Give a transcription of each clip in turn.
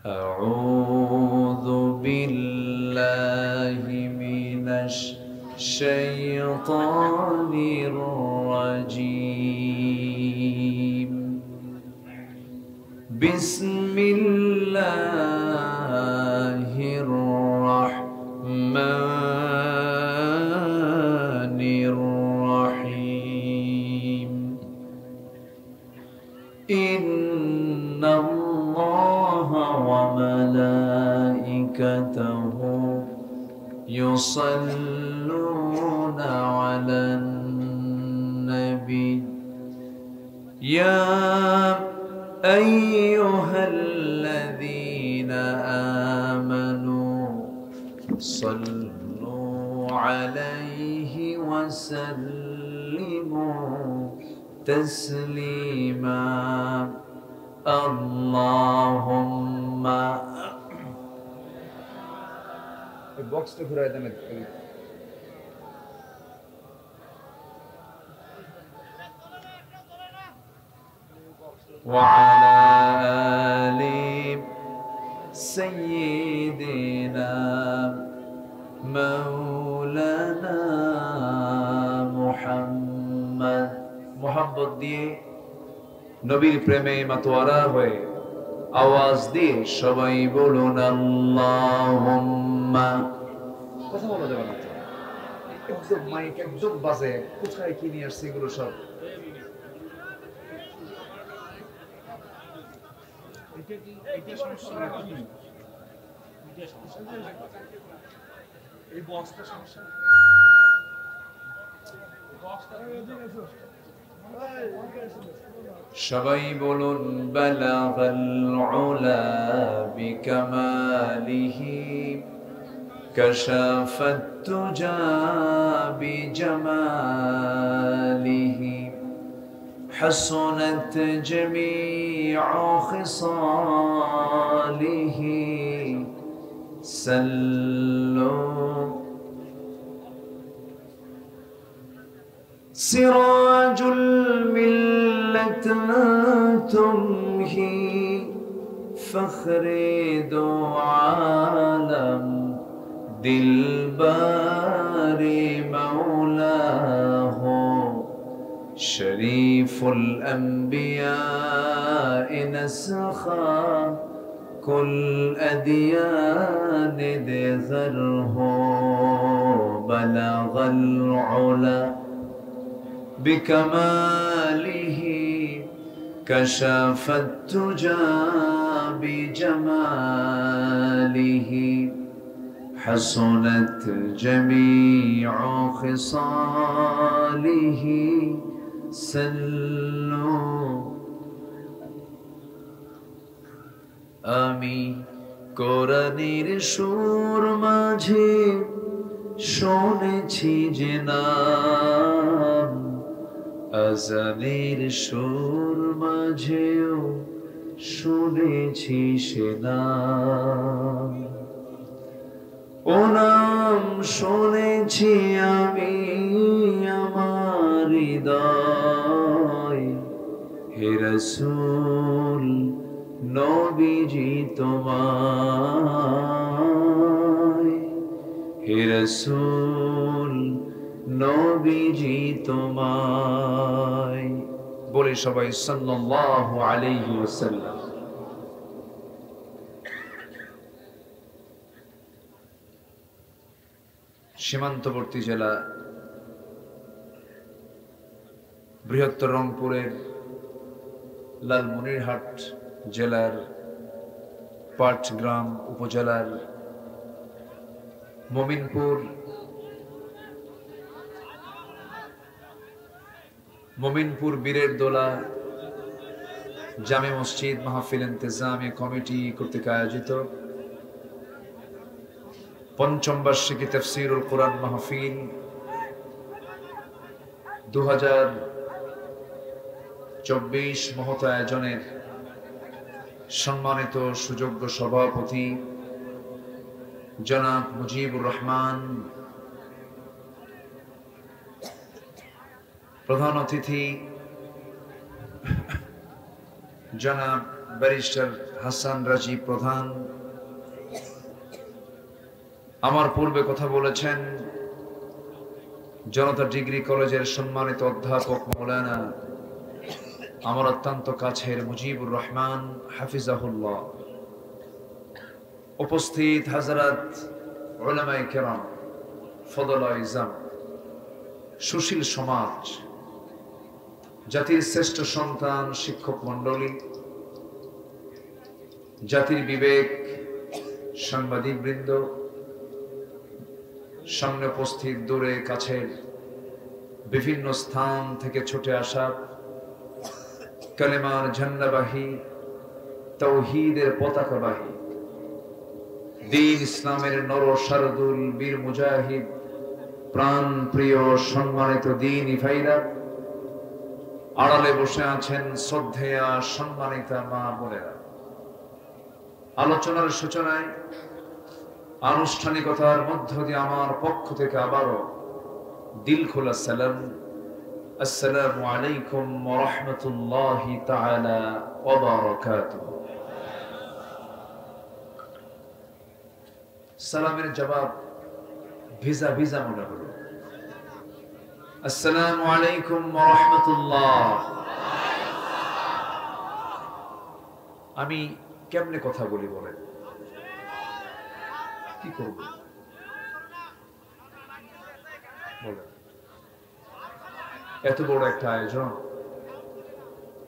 أعوذ بالله من الشيطان الرجيم. بسم الله الرحمن الرحيم. إن الله وملائكته يصلون على النبي يا أيها الذين آمنوا صلوا عليه وسلموا تسليما. اللهم বক্সটা ঘুরায় দেন وعلى آل سيدنا مولانا محمد মোহাম্মদ দিয়ে নবীর প্রেমে মাতোয়ারা হয়ে আওয়াজ দিয়ে সবাই বলুন আল্লাহুম্মা। কথা বলা যাবে না, একদম মাইক একদম বাজে, কোথায় কি নিয়ে আসছে এগুলো সব। সবাই বলুন বালাগাল উলা বিকামালিহি কাশাফাত তুজা বিজামালিহি حسنت جميع خصاله سلوا سراج الملة تمهي فخر دو عالم دلبار مولاه شريف الأنبياء نسخا كل أديان دثره بلغ العلا بكماله كشف التجا بجماله حسنت جميع خصاله سلوا আমি কোরআনের সুর মাঝে শুনেছি যে নাম, আজানের সুর মাঝেও শুনেছি সে নাম। ও নাম শুনেছি আমি আমার হৃদয়, হে রাসূল নবীজি তোমায়, হে রাসূল নবীজি তোমায়। বলে সবাই সাল্লাল্লাহু আলাইহি ওয়াসাল্লাম। সীমান্তবর্তী জেলা বৃহত্তর রংপুরের লালমনিরহাট জেলার পাটগ্রাম উপজেলার মমিনপুর বীরের দোলা জামে মসজিদ মাহফিল ইন্তেজামিয়া কমিটি কর্তৃক আয়োজিত পঞ্চম বার্ষিকী তাফসীরুল কোরআন মাহফিল 2024 মহৎ আয়োজনের সম্মানিত সুযোগ্য সভাপতি জনাব মুজিবুর রহমান, প্রধান অতিথি জনাব ব্যারিস্টার হাসান রাজি প্রধান আমার পূর্বে কথা বলেছেন, জনতা ডিগ্রি কলেজের সম্মানিত অধ্যাপক মাওলানা আমার অত্যন্ত কাছের মুজিবুর রহমান হাফিজাহুল্লাহ, উপস্থিত হাজরাত উলামায়ে কেরাম, ফদলা ইজাম, সুশীল সমাজ, জাতির শ্রেষ্ঠ সন্তান শিক্ষক মণ্ডলী, জাতির বিবেক, সাংবাদিক বৃন্দ, সামনে উপস্থিত দূরে কাছের বিভিন্ন স্থান থেকে ছুটে আসা কালেমার ঝান্ডাবাহী, তাওহীদের পতাকাবাহী, দ্বীন ইসলামের নর শারদুল বীর মুজাহিদ, প্রাণ প্রিয় সম্মানিত দ্বীনী ভাইরা, আড়ালে বসে আছেন শ্রদ্ধেয়া সম্মানিতা মা বোনেরা, আলোচনার সূচনায় আনুষ্ঠানিকতার মধ্য দিয়ে আমার পক্ষ থেকে আবারও দিল খোলা সালাম, আসসালামু আলাইকুম ওয়া রাহমাতুল্লাহি তাআলা ওয়া বারাকাতুহু। সালামের জবাব ভিজা ভিজা মনে হলো। আসসালামু আলাইকুম ওয়া রাহমাতুল্লাহ। আমি কেমনে কথা বলি বলেন? কি করব বলেন? এত বড় একটা আয়োজন,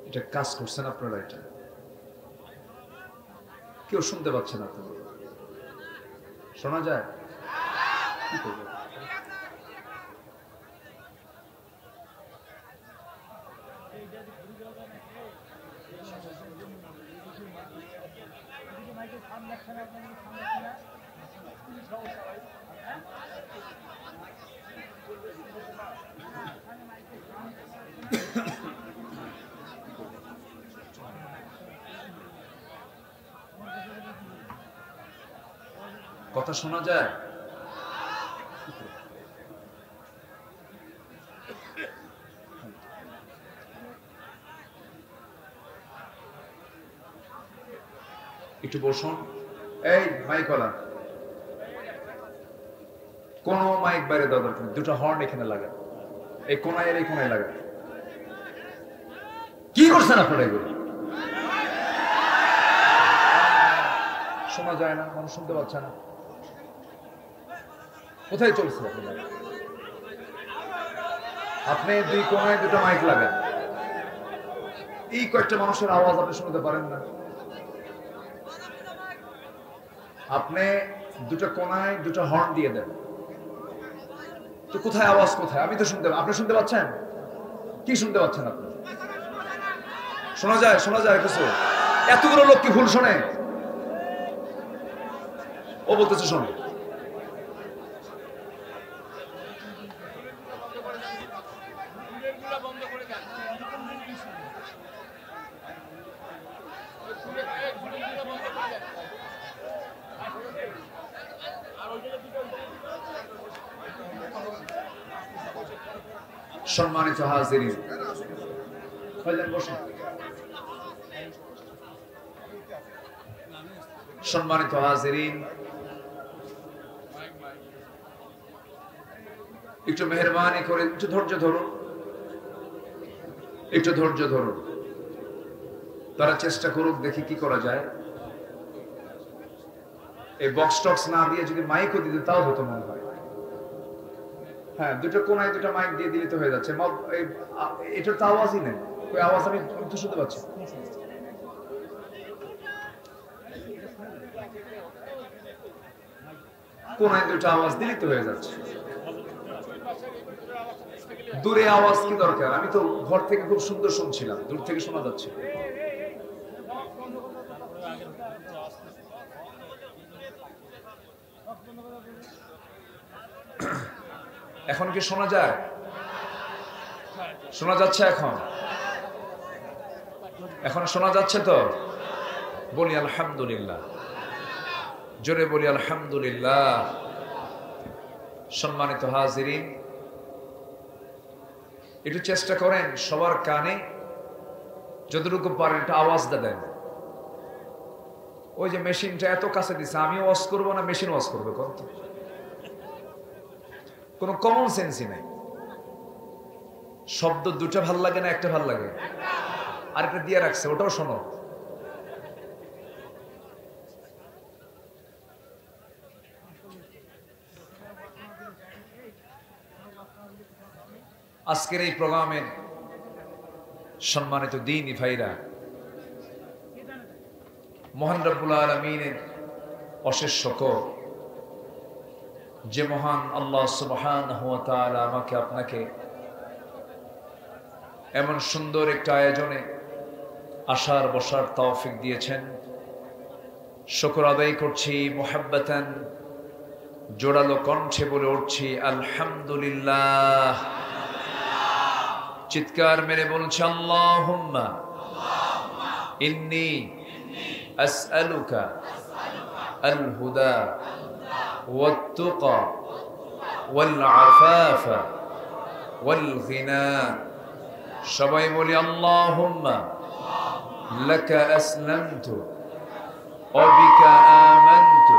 এটা কাজ করছেন আপনারা, এটা কেউ শুনতে পাচ্ছেন আপনারা? শোনা যায়? কি করবো? কথা শোনা যায়? একটু বসুন। এই মাইকওয়ালা, কোন মাইক বাইরে দেওয়া দরকার নেই, দুটো হর্ন এখানে লাগা, এই কোনায় আর এই কোনায় লাগা। কি করছেন আপনারা এগুলো? শোনা যায় না, মানুষ শুনতে পাচ্ছে না। কোথায় চলছে আপনারা? আপনি দুই কোনায় দুটো মাইক লাগান, এই কয়েকটা মানুষের আওয়াজ আপনি শুনতে পারেন না। আপনি দুটো কোনায় দুটো হর্ন দিয়ে দেন, তো কোথায় আওয়াজ কোথায়? আমি তো শুনতে, আপনি শুনতে পাচ্ছেন? কি শুনতে পাচ্ছেন আপনি? শোনা যায়? শোনা যায় কিছু? এতগুলো লোক কি ভুল শোনে? ও বলতেছে শোনে। সম্মানিত হাজিরিন, সম্মানিত হাজিরিন, একটু মেহরবানি করে একটু ধৈর্য ধরুন, একটু ধৈর্য ধরুন। তারা চেষ্টা করুক, দেখি কি করা যায়। এই বক্স টক্স না দিয়ে যদি মাইকও দিতে, তাও হতো মনে হয়। হ্যাঁ, দুটো কোনায় দুটো মাইক দিয়ে দিলে তো হয়ে যাচ্ছে। এটার তো আওয়াজই নেই, ওই আওয়াজ আমি তো শুনতে পাচ্ছি। কোনায় দুটো আওয়াজ দিলে তো হয়ে যাচ্ছে। দূরে আওয়াজ কি দরকার? আমি তো ঘর থেকে খুব সুন্দর শুনছিলাম, দূর থেকে শোনা যাচ্ছে। এখন কি শোনা যায়? শোনা যাচ্ছে? এখন এখন শোনা যাচ্ছে তো? বলি আলহামদুলিল্লাহ, জোরে বলি আলহামদুলিল্লাহ। সম্মানিত হাজিরিন, একটু চেষ্টা করেন সবার কানে যতটুকু পারেন একটা আওয়াজ দেন। ওই যে মেশিনটা এত কাছে দিছে, আমি ওয়াশ করবো না মেশিন ওয়াশ করবে? কোনো কমন সেন্সই নাই। শব্দ দুটা ভাল লাগে না একটা ভাল লাগে? আরেকটা দিয়ে রাখছে, ওটাও শোনো। আজকের এই প্রোগ্রামের সম্মানিত দ্বীনি ভাইরা, মহান রব্বুল আলামিনের অশেষ শুকর, যে মহান আল্লাহ সুবহানাহু ওয়া তাআলা আমাকে আপনাকে এমন সুন্দর একটা আয়োজনে আসার বসার তৌফিক দিয়েছেন। শুকর আদায় করছি, মুহাব্বাতান জোড়ালো কণ্ঠে বলে উঠছি আলহামদুলিল্লাহ। চিৎকার মেরে বলছি আল্লাহুম্মা ইন্নী আসআলুকা আল হুদা ওয়াত তুকা ওয়াল আফাফা ওয়াল গিনা। সবাই বলি আল্লাহুম্মা লাকা আসলামতু ওয়া বিকা আমানতু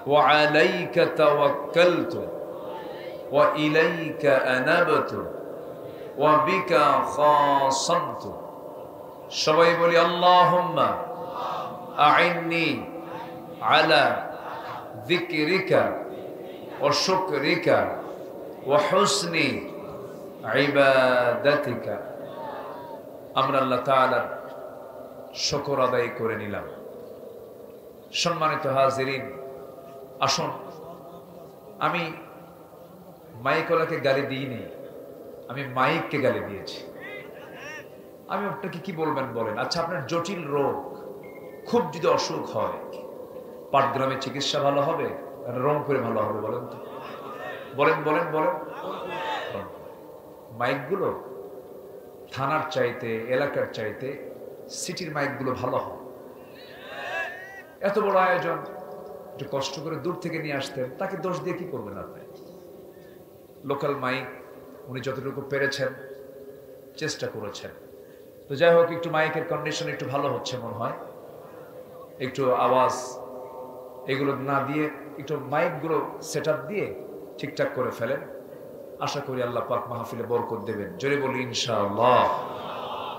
ওয়া আলাইকা তাওয়াক্কালতু ওয়া ইলাইকা আনাবতু ওয়া বিকা খাসামতু। সবাই বলি আল্লাহুম্মা আইন্নি আলা যিকরিকা ওয়া শুকরিকা ওয়া হুসনি ইবাদাতিকা। আমরা আল্লাহ তাআলার শুকর আদায় করে নিলাম। সম্মানিত হাজিরিন, আসুন, আমি মাইকওয়ালাকে গালি দিইনি, আমি মাইককে গালি দিয়েছি। আমি আপনাকে কি বলবেন বলেন? আচ্ছা, আপনার জটিল রোগ, খুব যদি অসুখ হয়, পাটগ্রামে চিকিৎসা ভালো হবে রংপুরে ভালো হবে? বলেন তো, বলেন বলেন বলেন। মাইকগুলো থানার চাইতে, এলাকার চাইতে সিটির মাইকগুলো ভালো হয়। এত বড় আয়োজন, একটু কষ্ট করে দূর থেকে নিয়ে আসতেন, তাকে দোষ দিয়ে কি করবেন আপনি? লোকাল মাইক উনি যতটুকু পেরেছেন চেষ্টা করেছেন। তো যাই হোক, একটু মাইকের কন্ডিশন একটু ভালো হচ্ছে মনে হয়, একটু আওয়াজ এগুলো না দিয়ে একটু মাইকগুলো সেট আপ দিয়ে ঠিকঠাক করে ফেলেন। আশা করি আল্লাহ পাক মাহফিলে বরকত দেবেন। জোরে বলি ইনশাআল্লাহ,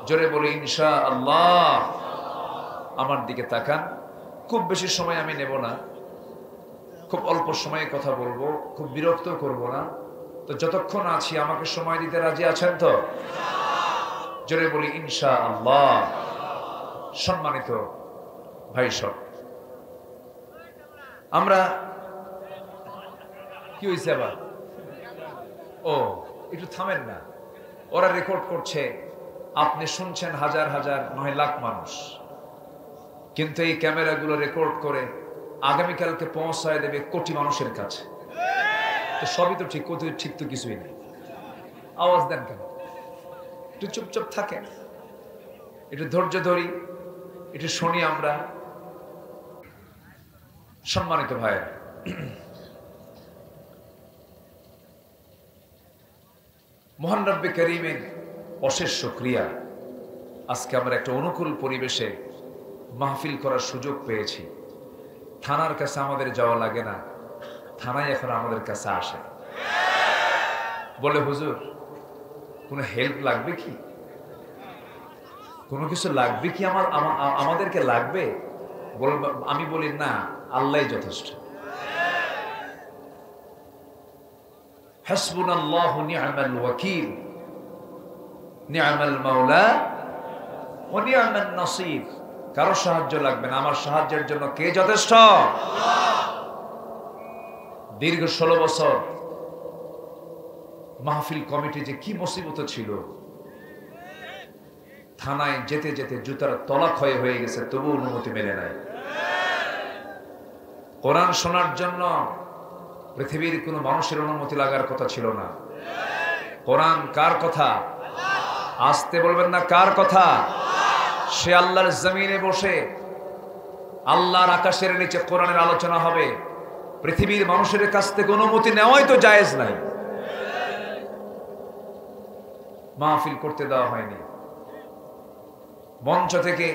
জোরে বলি ইনশাআল্লাহ। আমার দিকে তাকান, খুব বেশি সময় আমি নেব না, খুব অল্প সময়ে কথা বলবো, খুব বিরক্ত করব না। তো যতক্ষণ আছি আমাকে সময় দিতে রাজি আছেন তো? জোরে বলি ইনশাআল্লাহ। সম্মানিত ভাই সব, আমরা কি হয়েছে আবার? ও, একটু থামেন না, ওরা রেকর্ড করছে, আপনি শুনছেন হাজার হাজার নয় লাখ মানুষ, কিন্তু এই ক্যামেরাগুলো রেকর্ড করে আগামীকালকে পৌঁছায় দেবে কোটি মানুষের কাছে। তো সবই তো ঠিক, কোথাও ঠিক তো কিছুই নেই। আওয়াজ দেন কেন? একটু চুপচাপ থাকেন, একটু ধৈর্য ধরি, একটু শুনি আমরা। সম্মানিত ভাই, মহান রব্বে কারীমের অশেষ শুকরিয়া, আজকে আমরা একটা অনুকূল পরিবেশে মাহফিল করার সুযোগ পেয়েছি। থানার কাছে আমাদের যাওয়া লাগে না, থানায় এখন আমাদের কাছে আসে, বলে হুজুর কোনো হেল্প লাগবে কি, কোনো কিছু লাগবে কি, আমাদেরকে লাগবে? আমি বলি না, আল্লাহই যথেষ্ট। হাসবুনাল্লাহু নি'মাল ওয়াকিল, নি'মাল মাওলা ওয়া নি'মান নাসির। কারো সাহায্য লাগবে না, আমার সাহায্যের জন্য কে যথেষ্ট? দীর্ঘ 16 বছর মাহফিল কমিটি যে কি মুসিবত ছিল, থানায় যেতে যেতে জুতার তলা ক্ষয় হয়ে গেছে, তবু অনুমতি মেলে নাই। কোরআন শোনার জন্য পৃথিবীর কোনো মানুষের অনুমতি লাগার কথা ছিল না। কোরআন কার কথা? আসতে বলবেন না, কার কথা? সে আল্লাহর জমিনে বসে, আল্লাহর আকাশের নিচে কোরআনের আলোচনা হবে, পৃথিবীর মানুষের কাছ থেকে অনুমতি নেওয়াই তো জায়েজ নাই। মাহফিল করতে দেওয়া হয়নি, মঞ্চ থেকে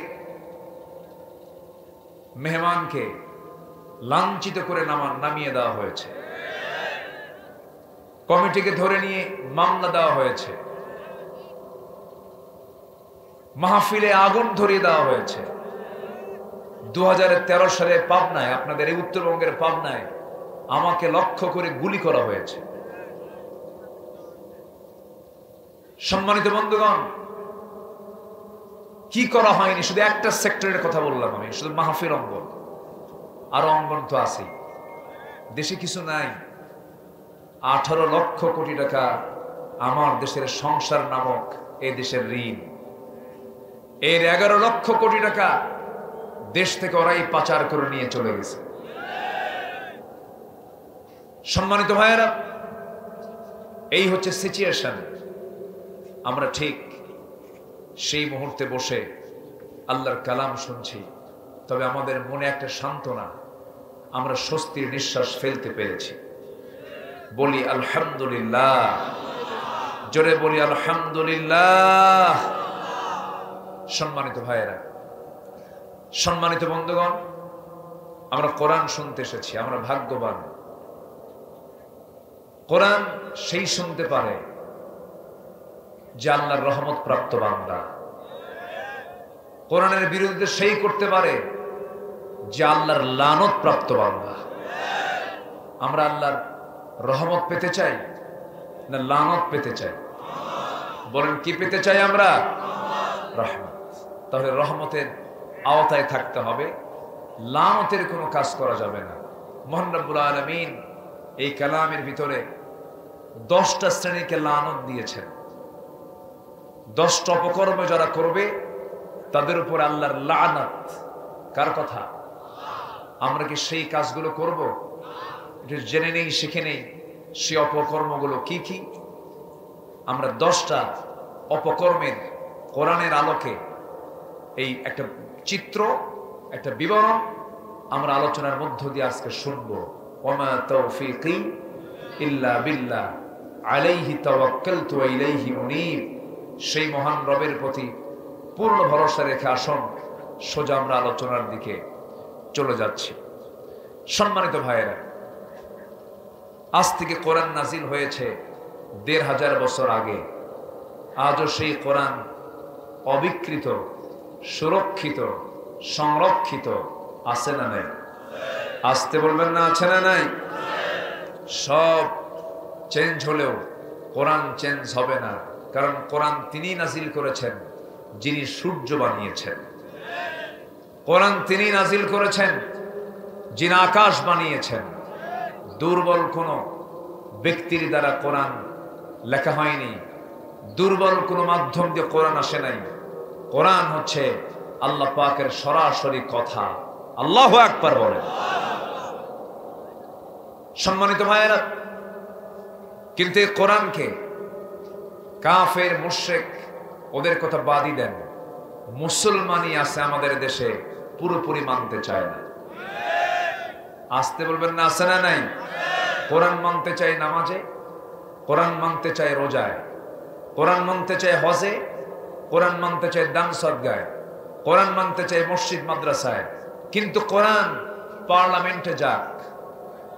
মেহমানকে লাঞ্ছিত করে নামিয়ে দেওয়া হয়েছে, কমিটিকে ধরে নিয়ে মামলা দেওয়া হয়েছে, মাহফিলে আগুন ধরিয়ে দেওয়া হয়েছে। 2013 সালে পাবনায়, আপনাদের এই উত্তরবঙ্গের পাবনায় আমাকে লক্ষ্য করে গুলি করা হয়েছে। সম্মানিত বন্ধুগণ, কি করা হয়নি? শুধু একটা সেক্টরের কথা বললাম আমি, শুধু মাহফিল অঙ্গন, আরো অঙ্গন তো আছে। দেশে কিছু নাই। 18 লক্ষ কোটি টাকা আমার দেশের সংসার নামক এই দেশের ঋণ। এর 11 লক্ষ কোটি টাকা দেশ থেকে ওরাই পাচার করে নিয়ে চলে গেছে। সম্মানিত ভাইয়েরা, এই হচ্ছে সিচুয়েশন। আমরা ঠিক সেই মুহূর্তে বসে আল্লাহর কালাম শুনছি, তবে আমাদের মনে একটা সান্ত্বনা, আমরা স্বস্তির নিঃশ্বাস ফেলতে পেরেছি। বলি আলহামদুলিল্লাহ, জোরে বলি আলহামদুলিল্লাহ। সম্মানিত ভাইয়েরা, সম্মানিত বন্ধুগণ, আমরা কোরআন শুনতে এসেছি, আমরা ভাগ্যবান। কোরআন সেই শুনতে পারে যে আল্লাহর রহমত প্রাপ্ত বান্দা। কোরআনের বিরুদ্ধে সেই করতে পারে যে আল্লাহর লানত প্রাপ্ত বান্দা। আমরা আল্লাহর রহমত পেতে চাই না লানত পেতে চাই? বলেন, কি পেতে চাই আমরা? রহমত। তাহলে রহমতের আওতায় থাকতে হবে, লানতের কোনো কাজ করা যাবে না। মহান রব্বুল আলামিন এই কালামের ভিতরে 10টা শ্রেণীকে লানত দিয়েছেন। 10টা অপকর্ম যারা করবে তাদের উপর আল্লাহর লানত। কার কথা? আমরা কি সেই কাজগুলো করব? এটা জেনে নেই, শিখে নেই সেই অপকর্মগুলো কি কি। আমরা 10টা অপকর্মের কোরআনের আলোকে এই একটা চিত্র, একটা বিবরণ আমরা আলোচনার মধ্য দিয়ে আজকে শুনবো। ওমা তাওফীকি ইল্লা বিল্লাহ আলাইহি তাওয়াক্কালতু ওয়া ইলাইহি উনীব। সেই মহান রবের প্রতি পূর্ণ ভরসা রেখে আসুন, সোজা আমরা আলোচনার দিকে চলে যাচ্ছি। সম্মানিত ভাইয়েরা, আজ থেকে কোরআন নাজিল হয়েছে 1500 বছর আগে। আজও সেই কোরআন অবিকৃত, সুরক্ষিত, সংরক্ষিত আছে না নাই? আসতে বলবেন না, আছে না নাই? সব চেঞ্জ হলেও কোরআন চেঞ্জ হবে না, কারণ কোরআন তিনি নাজিল করেছেন যিনি সূর্য বানিয়েছেন। কোরআন তিনি নাজিল করেছেন যিনি আকাশ বানিয়েছেন। দুর্বল কোন ব্যক্তির দ্বারা কোরআন লেখা হয়নি, দুর্বল কোন মাধ্যম দিয়ে কোরআন আসে নাই। কোরআন হচ্ছে আল্লাহ পাকের সরাসরি কথা। আল্লাহু আকবার বলেন। সম্মানিত ভাইয়েরা, কিন্তু এই কোরআনকে কাফের, মুশরিক ওদের কথা বাদই দেন, মুসলমানই আছে আমাদের দেশে পুরোপুরি মানতে চায় না। আসতে বলবেন না, আছে না নাই? কোরআন মানতে চায় নামাজে, কোরআন মানতে চায় রোজায়, কোরআন মানতে চায় হজে, কোরআন মানতে চায় দান সদকায়, কোরআন মানতে চায় মসজিদ মাদ্রাসায়। কিন্তু কোরআন পার্লামেন্টে যাক,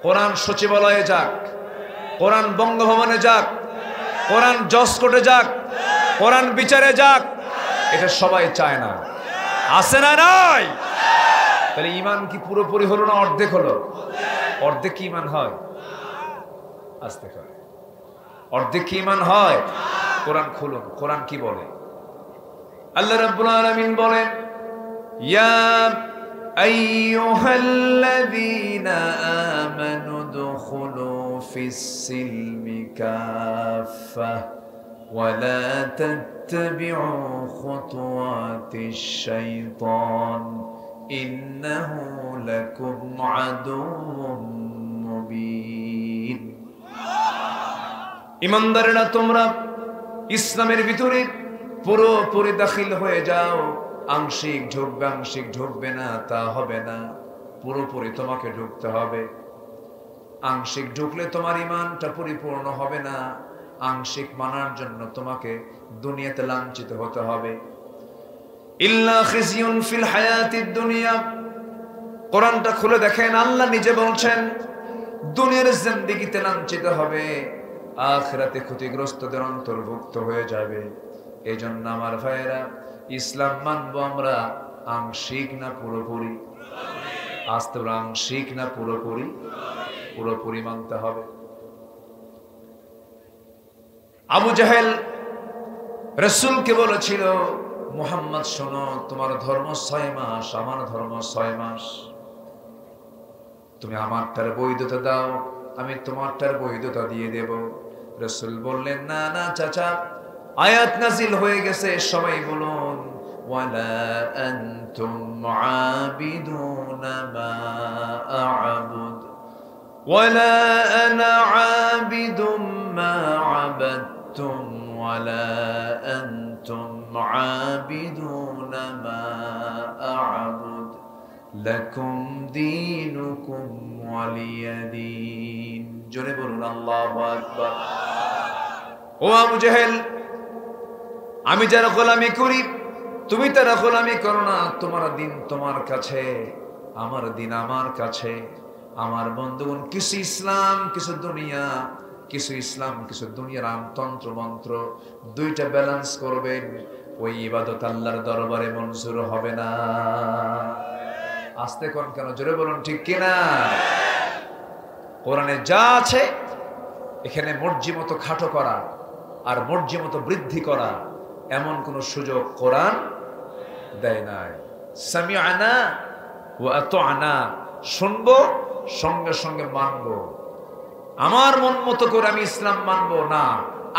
কোরআন সচিবালয়ে যাক, কোরআন বঙ্গভবনে যাক, কোরআন জজ কোর্টে যাক, কোরআন বিচারে যাক, এটা সবাই চায় না। আছে না নাই? তাহলে ঈমান কি পুরোপুরি হলো না অর্ধেক হলো? অর্ধেক কি ঈমান হয়? আস্তে করে অর্ধেক কি ঈমান হয়? কোরআন খুলুন, কোরআন কি বলে? আল্লাহ রাব্বুল আলামিন বলেন, ইয়া আইয়ুহাল্লাযীনা আমানু দুখুলু ফিস-সিলমি কাফা ওয়া লা তাত্তাবিউ খুতুওয়াতিশ শাইতান ইন্নাহু লাকুম আদুউম মুবিন। ঈমানদারেরা, তোমরা ইসলামের ভিতরে পুরোপুরি দাখিল হয়ে যাও। আংশিক ঢুকবে, আংশিক ঢুকবে না তা হবে না, পুরোপুরি তোমাকে ঢুকতে হবে। আংশিক ঢুকলে তোমার ঈমানটা পরিপূর্ণ হবে না। আংশিক মানার জন্য তোমাকে দুনিয়াতে লাঞ্ছিত হতে হবে। ইল্লা খিজিয়ুন ফিল হায়াতিদ দুনিয়া, কোরআনটা খুলে দেখেন, আল্লাহ নিজে বলছেন দুনিয়ার জিন্দেগিতে লাঞ্ছিত হবে, আখিরাতে ক্ষতিগ্রস্তদের অন্তর্ভুক্ত হয়ে যাবে। এজন্য আমার ভাইয়েরা, ইসলাম মানবো আমরা আংশিক না পুরোপুরি? আস্তে আংশিক না পুরোপুরি? পুরোপুরি মানতে হবে। আবু জাহেল রাসূলকে বলেছিল, মুহাম্মদ শোনো, তোমার ধর্ম 6 মাস, আমার ধর্ম 6 মাস, তুমি আমারটার বৈধতা দাও, আমি তোমারটার বৈধতা দিয়ে দেব। রাসূল বললেন, না না চাচা, আয়াত নাজিল হয়ে গেছে, সবাই বলুন ওয়ালা আনতুম আবিদুনা মা আ'বুদ ওয়ালা আনা আবিদুম মা আবাদতুম ওয়ালা আনতুম আবিদুনা মা আ'বুদ লাকুম দীনুকুম ওয়ালিয়া দীন। জোরে বলুন আল্লাহু আকবার। ও আবু জেহেল, আমি যারা গোলামি করি তুমি তারা গোলামি করো না, তোমার দিন তোমার কাছে, আমার দিন আমার কাছে। আমার বন্ধুগণ, কিছু ইসলাম কিছু দুনিয়া, কিছু ইসলাম কিছু দুনিয়ার তন্ত্র মন্ত্র, দুইটা ব্যালেন্স করবেন, ওই ইবাদত আল্লাহর দরবারে মঞ্জুর হবে না। আস্তে কোন কেন, জোরে বলুন ঠিক কিনা? কোরআনে যা আছে এখানে মর্জি মতো খাটো করা আর মর্জি মতো বৃদ্ধি করা এমন কোন সুযোগ কোরআন দেয় নাই। সামিআনা ওয়া আতা'না, শুনবো সঙ্গে সঙ্গে মানবো। আমার মন মতো করে আমি ইসলাম মানবো না,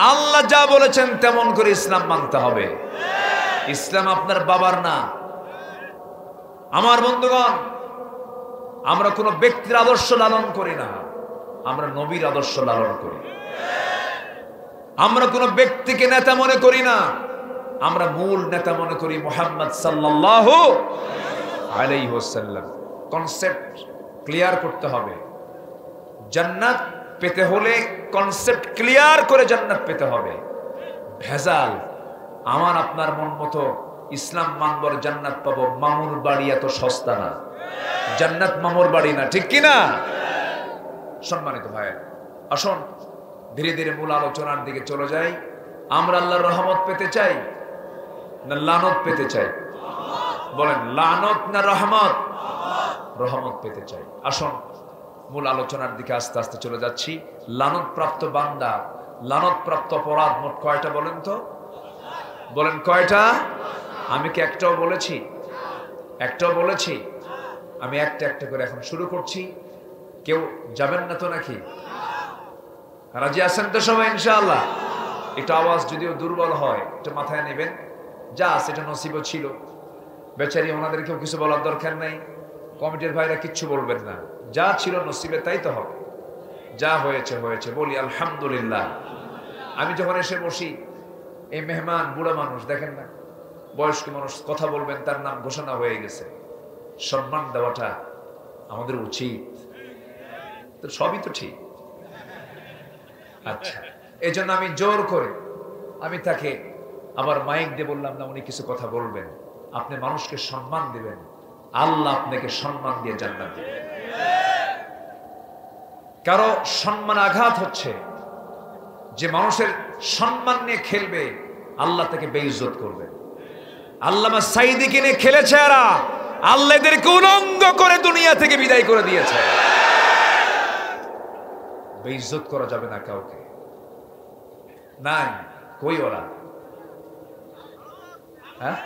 আল্লাহ যা বলেছেন তেমন করে ইসলাম মানতে হবে। ইসলাম আপনার বাবার না। আমার বন্ধুগণ, আমরা কোন ব্যক্তির আদর্শ লালন করি না, আমরা নবীর আদর্শ লালন করি। আমরা কোন ব্যক্তিকে নেতা মনে করি না, আমরা মূল নেতা মনে করি মুহাম্মদ সাল্লাল্লাহু আলাইহি ওয়াসাল্লাম। কনসেপ্ট ক্লিয়ার করতে হবে। জান্নাত পেতে হলে কনসেপ্ট ক্লিয়ার করে জান্নাত পেতে হবে। ভেজাল আমার আপনার মন মতো ইসলাম মানবর জান্নাত পাবো, মামুর বাড়ি এত সস্তা না, জান্নাত মামুর বাড়ি না, ঠিক কিনা? সম্মানিত ভাই, আসুন ধীরে ধীরে মূল আলোচনার দিকে চলে যাই। আমরা আল্লাহর রহমত পেতে চাই না লানত পেতে চাই? বলেন, লানত না রহমত? রহমত পেতে চাই। আসুন মূল আলোচনার দিকে আস্তে আস্তে চলে যাচ্ছি। লানত প্রাপ্ত বান্দা, লানত প্রাপ্ত অপরাধ মোট কয়টা বলেন তো? বলেন কয়টা? আমি কি একটাও বলেছি? একটাও বলেছি? আমি একটা একটা করে এখন শুরু করছি। কেউ যাবেন না তো নাকি? রাজি আছেন তো সবাই ইনশাআল্লাহ? এটা আওয়াজ যদিও দুর্বল হয়, এটা মাথায় নেবেন। যা সেটা নসিবও ছিল, বেচারি ওনাদেরকেও কিছু বলার দরকার নাই, কমিটির ভাইরা কিচ্ছু বলবেন না, যা ছিল নসিবে তাই তো হবে। যা হয়েছে হয়েছে, বলি আলহামদুলিল্লাহ। আমি যখন এসে বসি, এই মেহমান বুড়া মানুষ দেখেন না, বয়স্ক মানুষ কথা বলবেন, তার নাম ঘোষণা হয়ে গেছে, সম্মান দেওয়াটা আমাদের উচিত। তো সবই তো ঠিক। আচ্ছা, এই জন্য আমি জোর করে আমি তাকে আবার মাইক দিয়ে বললাম না, উনি কিছু কথা বলবেন। আপনি মানুষকে সম্মান দিবেন, আল্লাহ আপনাকে সম্মান দিয়ে জান্নাত দিবেন। কারো সম্মান আঘাত হচ্ছে, যে মানুষের সম্মান নিয়ে খেলবে আল্লাহ তাকে বেইজ্জত করবে। আল্লামা সাইদিকে নিয়ে খেলেছে এরা, আল্লাহ এদেরকে উলঙ্গ করে দুনিয়া থেকে বিদায় করে দিয়েছে। বেইজ্জত করা যাবে না কাউকে। নাই কই ওরা? হ্যাঁ,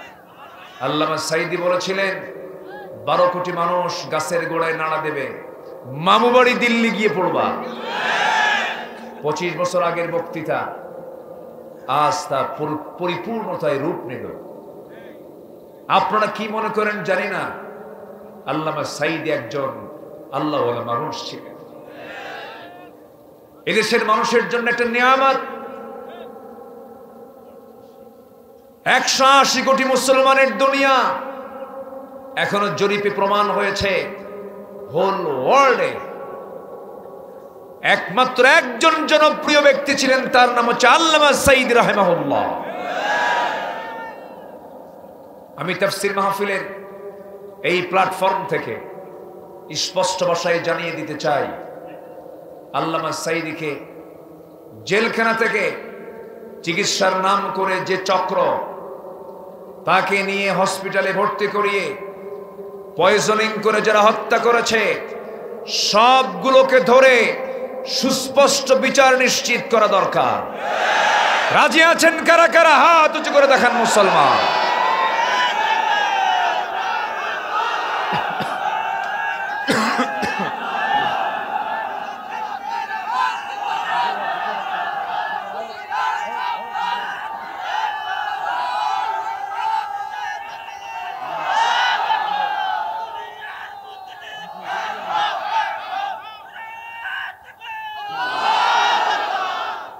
আল্লামা সাইদি বলেছিলেন 12 কোটি মানুষ গাছের গোড়ায় নাড়া দেবে, মামু বাড়ি দিল্লি গিয়ে পড়বা। 25 বছর আগের বক্তৃতা আজ তা পরিপূর্ণতায় রূপ নিল। আপনারা কি মনে করেন জানি না, আল্লামা সাইদি একজন আল্লাহওয়ালা মানুষ ছিলেন। এদেশের মানুষের জন্য একটা নিয়ামত। 180 কোটি মুসলমানের দুনিয়া, এখনো জরিপে প্রমাণ হয়েছে হোল ওয়ার্ল্ডে একমাত্র একজন জনপ্রিয় ব্যক্তি ছিলেন, তার নাম হচ্ছে আল্লামা সাইদি রাহিমাহুল্লাহ। আমি তাফসীর মাহফিলের এই প্ল্যাটফর্ম থেকে স্পষ্ট ভাষায় জানিয়ে দিতে চাই, আল্লামা সাঈদীকে জেলখানা থেকে চিকিৎসার নাম করে যে চক্র তাকে নিয়ে হসপিটালে ভর্তি করিয়ে পয়জনিং করে যারা হত্যা করেছে, সবগুলোকে ধরে সুস্পষ্ট বিচার নিশ্চিত করা দরকার। রাজি আছেন কারা কারা? হাত উঁচু করে দেখান মুসলমান।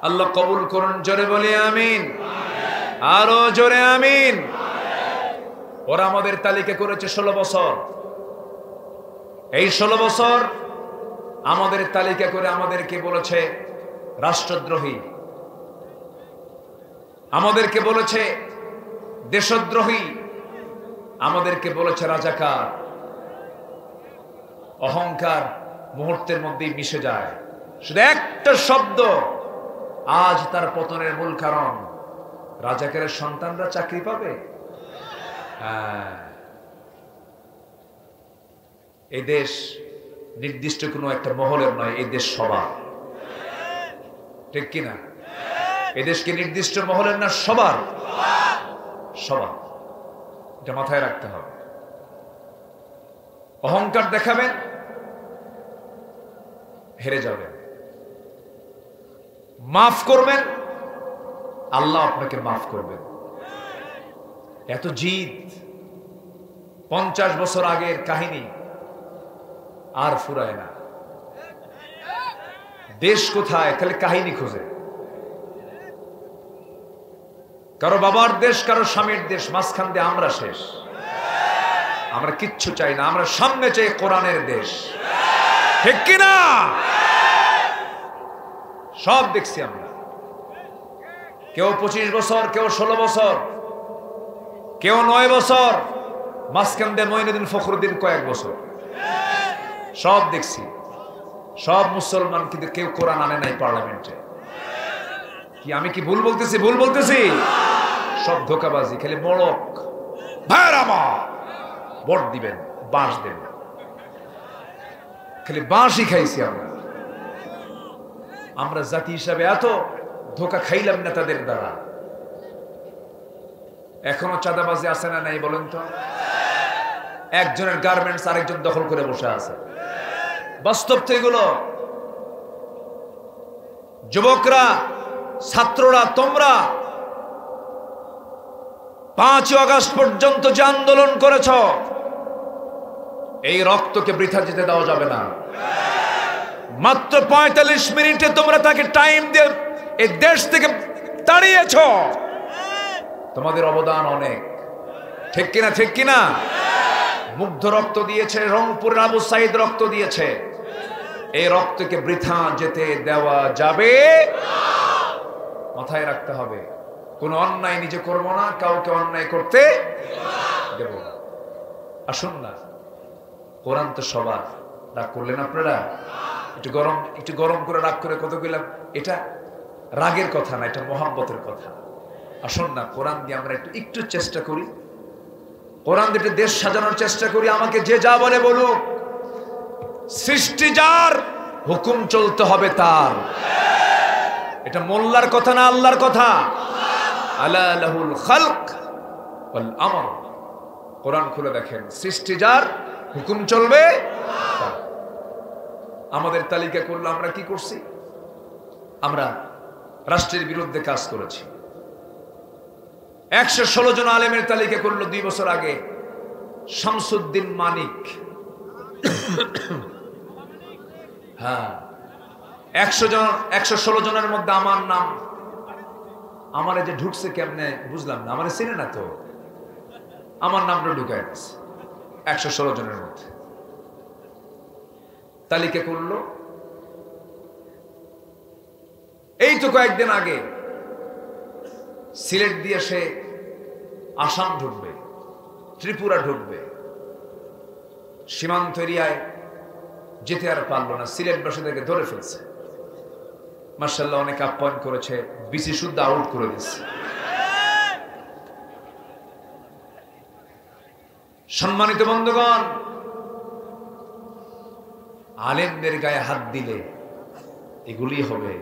আল্লাহ কবুল করুন, জোরে বলি আমিন, আরো জোরে আমিন। ওরা আমাদের তালিকা করেছে 16 বছর। এই 16 বছর আমাদের তালিকা করে আমাদেরকে বলেছে রাষ্ট্রদ্রোহী, আমাদেরকে বলেছে দেশদ্রোহী, আমাদেরকে বলেছে রাজাকার। অহংকার মুহূর্তের মধ্যেই মিশে যায়। শুধু একটা শব্দ আজ তার পতনের মূল কারণ। রাজাকারের সন্তানরা চাকরি পাবে? এই দেশ নির্দিষ্ট কোনো একটা মহলের নয়, এই দেশ সবার, ঠিক কিনা? এই দেশকে নির্দিষ্ট মহলের না, সবার, সবার। এটা মাথায় রাখতে হবে। অহংকার দেখাবেন, হেরে যাবেন। মাফ করবেন, আল্লাহ আপনাকে মাফ করবেন। এত জিদ, 50 বছর আগের কাহিনী আর ফুরায় না। দেশ কোথায়? খালি কাহিনী খোঁজে। কারো বাবার দেশ, কারো স্বামীর দেশ, মাঝখান দিয়ে আমরা শেষ। আমরা কিচ্ছু চাই না, আমরা সামনে চাই কোরআনের দেশ, ঠিক কিনা? সব দেখছি আমরা। কেউ 25 বছর, কেউ 16 বছর, কেউ 9 বছর, মাঝখান দিয়ে মঈনুদ্দিন ফখরুদ্দিন কয়েক বছর। সব দেখছি। সব মুসলমান, কিন্তু কেউ কোরআন আনে নাই পার্লামেন্টে। কি আমি কি ভুল বলতেছি? ভুল বলতেছি? সব ধোকাবাজি, খালি মোড়ক। ভাইরা আমার, ভোট দিবেন, বাঁশ দেবেন, খালি বাঁশই খাইছি আমরা। আমরা জাতি হিসাবে এত ধোকা খাইলাম না তাদের দ্বারা। এখনো চাঁদাবাজি আছে না নাই বলেন তো? একজনের গার্মেন্টস আরেকজন দখল করে বসে আছে। বাস্তব তো এগুলো। যুবকরা, ছাত্ররা, তোমরা 5 আগস্ট পর্যন্ত যে আন্দোলন করেছ, এই রক্তকে বৃথা যেতে দেওয়া যাবে না। মাত্র 45 মিনিটে তোমরা তাকে টাইম দিয়ে এই দেশ থেকে তাড়িয়েছ। তোমাদের অবদান অনেক, ঠিক কিনা? ঠিক কিনা? মুগ্ধ রক্ত দিয়েছে, রংপুরের আবু সাইদ রক্ত দিয়েছে। এই রক্তকে বৃথা যেতে দেওয়া যাবে না। মাথায় রাখতে হবে, কোন অন্যায় নিজে করবো না, কাউকে অন্যায় করতে দেব না। আসুন না, কোরআন তো সবার। রাগ করলেন আপনারা? একটু গরম করে রাগ করে কত গেলাম। এটা রাগের কথা না, এটা মহাব্বতের কথা। আসুন না, কোরআন দিয়ে আমরা একটু চেষ্টা করি, কোরআন দিয়ে দেশ সাজানোর চেষ্টা করি। আমাকে যে যা বলে বলুক, সৃষ্টি যার, হুকুম চলতে হবে তার। এটা মোল্লার কথা না, আল্লাহর কথা। আলা লাহুল খালক ওয়াল আমর। কোরআন খুলে দেখেন, সৃষ্টি যার, হুকুম চলবে তার। আমাদের তালিকা করলো, আমরা কি করছি? আমরা রাষ্ট্রের বিরুদ্ধে কাজ করেছি। 116 জন আলেমের তালিকা করলো 2 বছর আগে। শামসুদ্দিন মানিক, হ্যাঁ, 116 জনের মধ্যে আমার নাম। আমার যে ঢুকছে কেমনে বুঝলাম না, আমার চিনে না তো, আমার নামটা ঢুকায় গেছে 116 জনের মধ্যে। তালিকা করলো। এই তো কয়েকদিন আগে সিলেট দিয়ে সে আসাম ঢুকবে, ত্রিপুরা ঢুকবে, সীমান্ত এরিয়ায় যেতে আর পারলো না, সিলেটবাসীদেরকে ধরে ফেলছে। মাশাআল্লাহ অনেক আপ্যায়ন করেছে, বিসি শুদ্ধ আউট করে দিচ্ছে। সম্মানিত বন্ধুগণ, আলেমদের গায়ে হাত দিলে এগুলি হবে।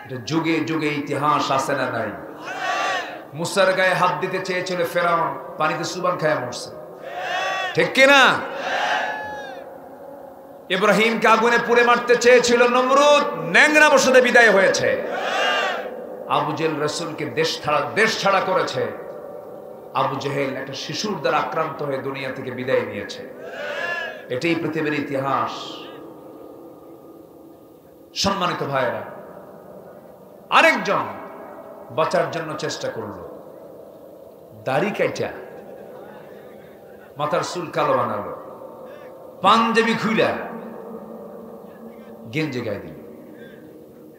এটা যুগে যুগে ইতিহাস আছে না নাই? মুসার গায়ে হাত দিতে চেয়েছিল ফেরাউন, পানিতে সুবান খায়া মরছে, ঠিক কিনা? ইব্রাহিমকে আগুনে পুড়ে মারতে চেয়েছিল নমরুদ, ন্যাংরা বসতে বিদায় হয়েছে। আবু জেহেল রাসূলকে দেশ ছাড়া করেছে। আবু জেহেল একটা শিশুর দ্বারা আক্রান্ত হয়ে দুনিয়া থেকে বিদায় নিয়েছে। এটাই পৃথিবীর ইতিহাস। সম্মানিত ভাইয়েরা, আরেকজন বাঁচার জন্য চেষ্টা করলো, দাড়ি কাইটা মাথার চুল কালো বানালো, পাঞ্জাবি খুইলা গেঞ্জি গায়ে দিল,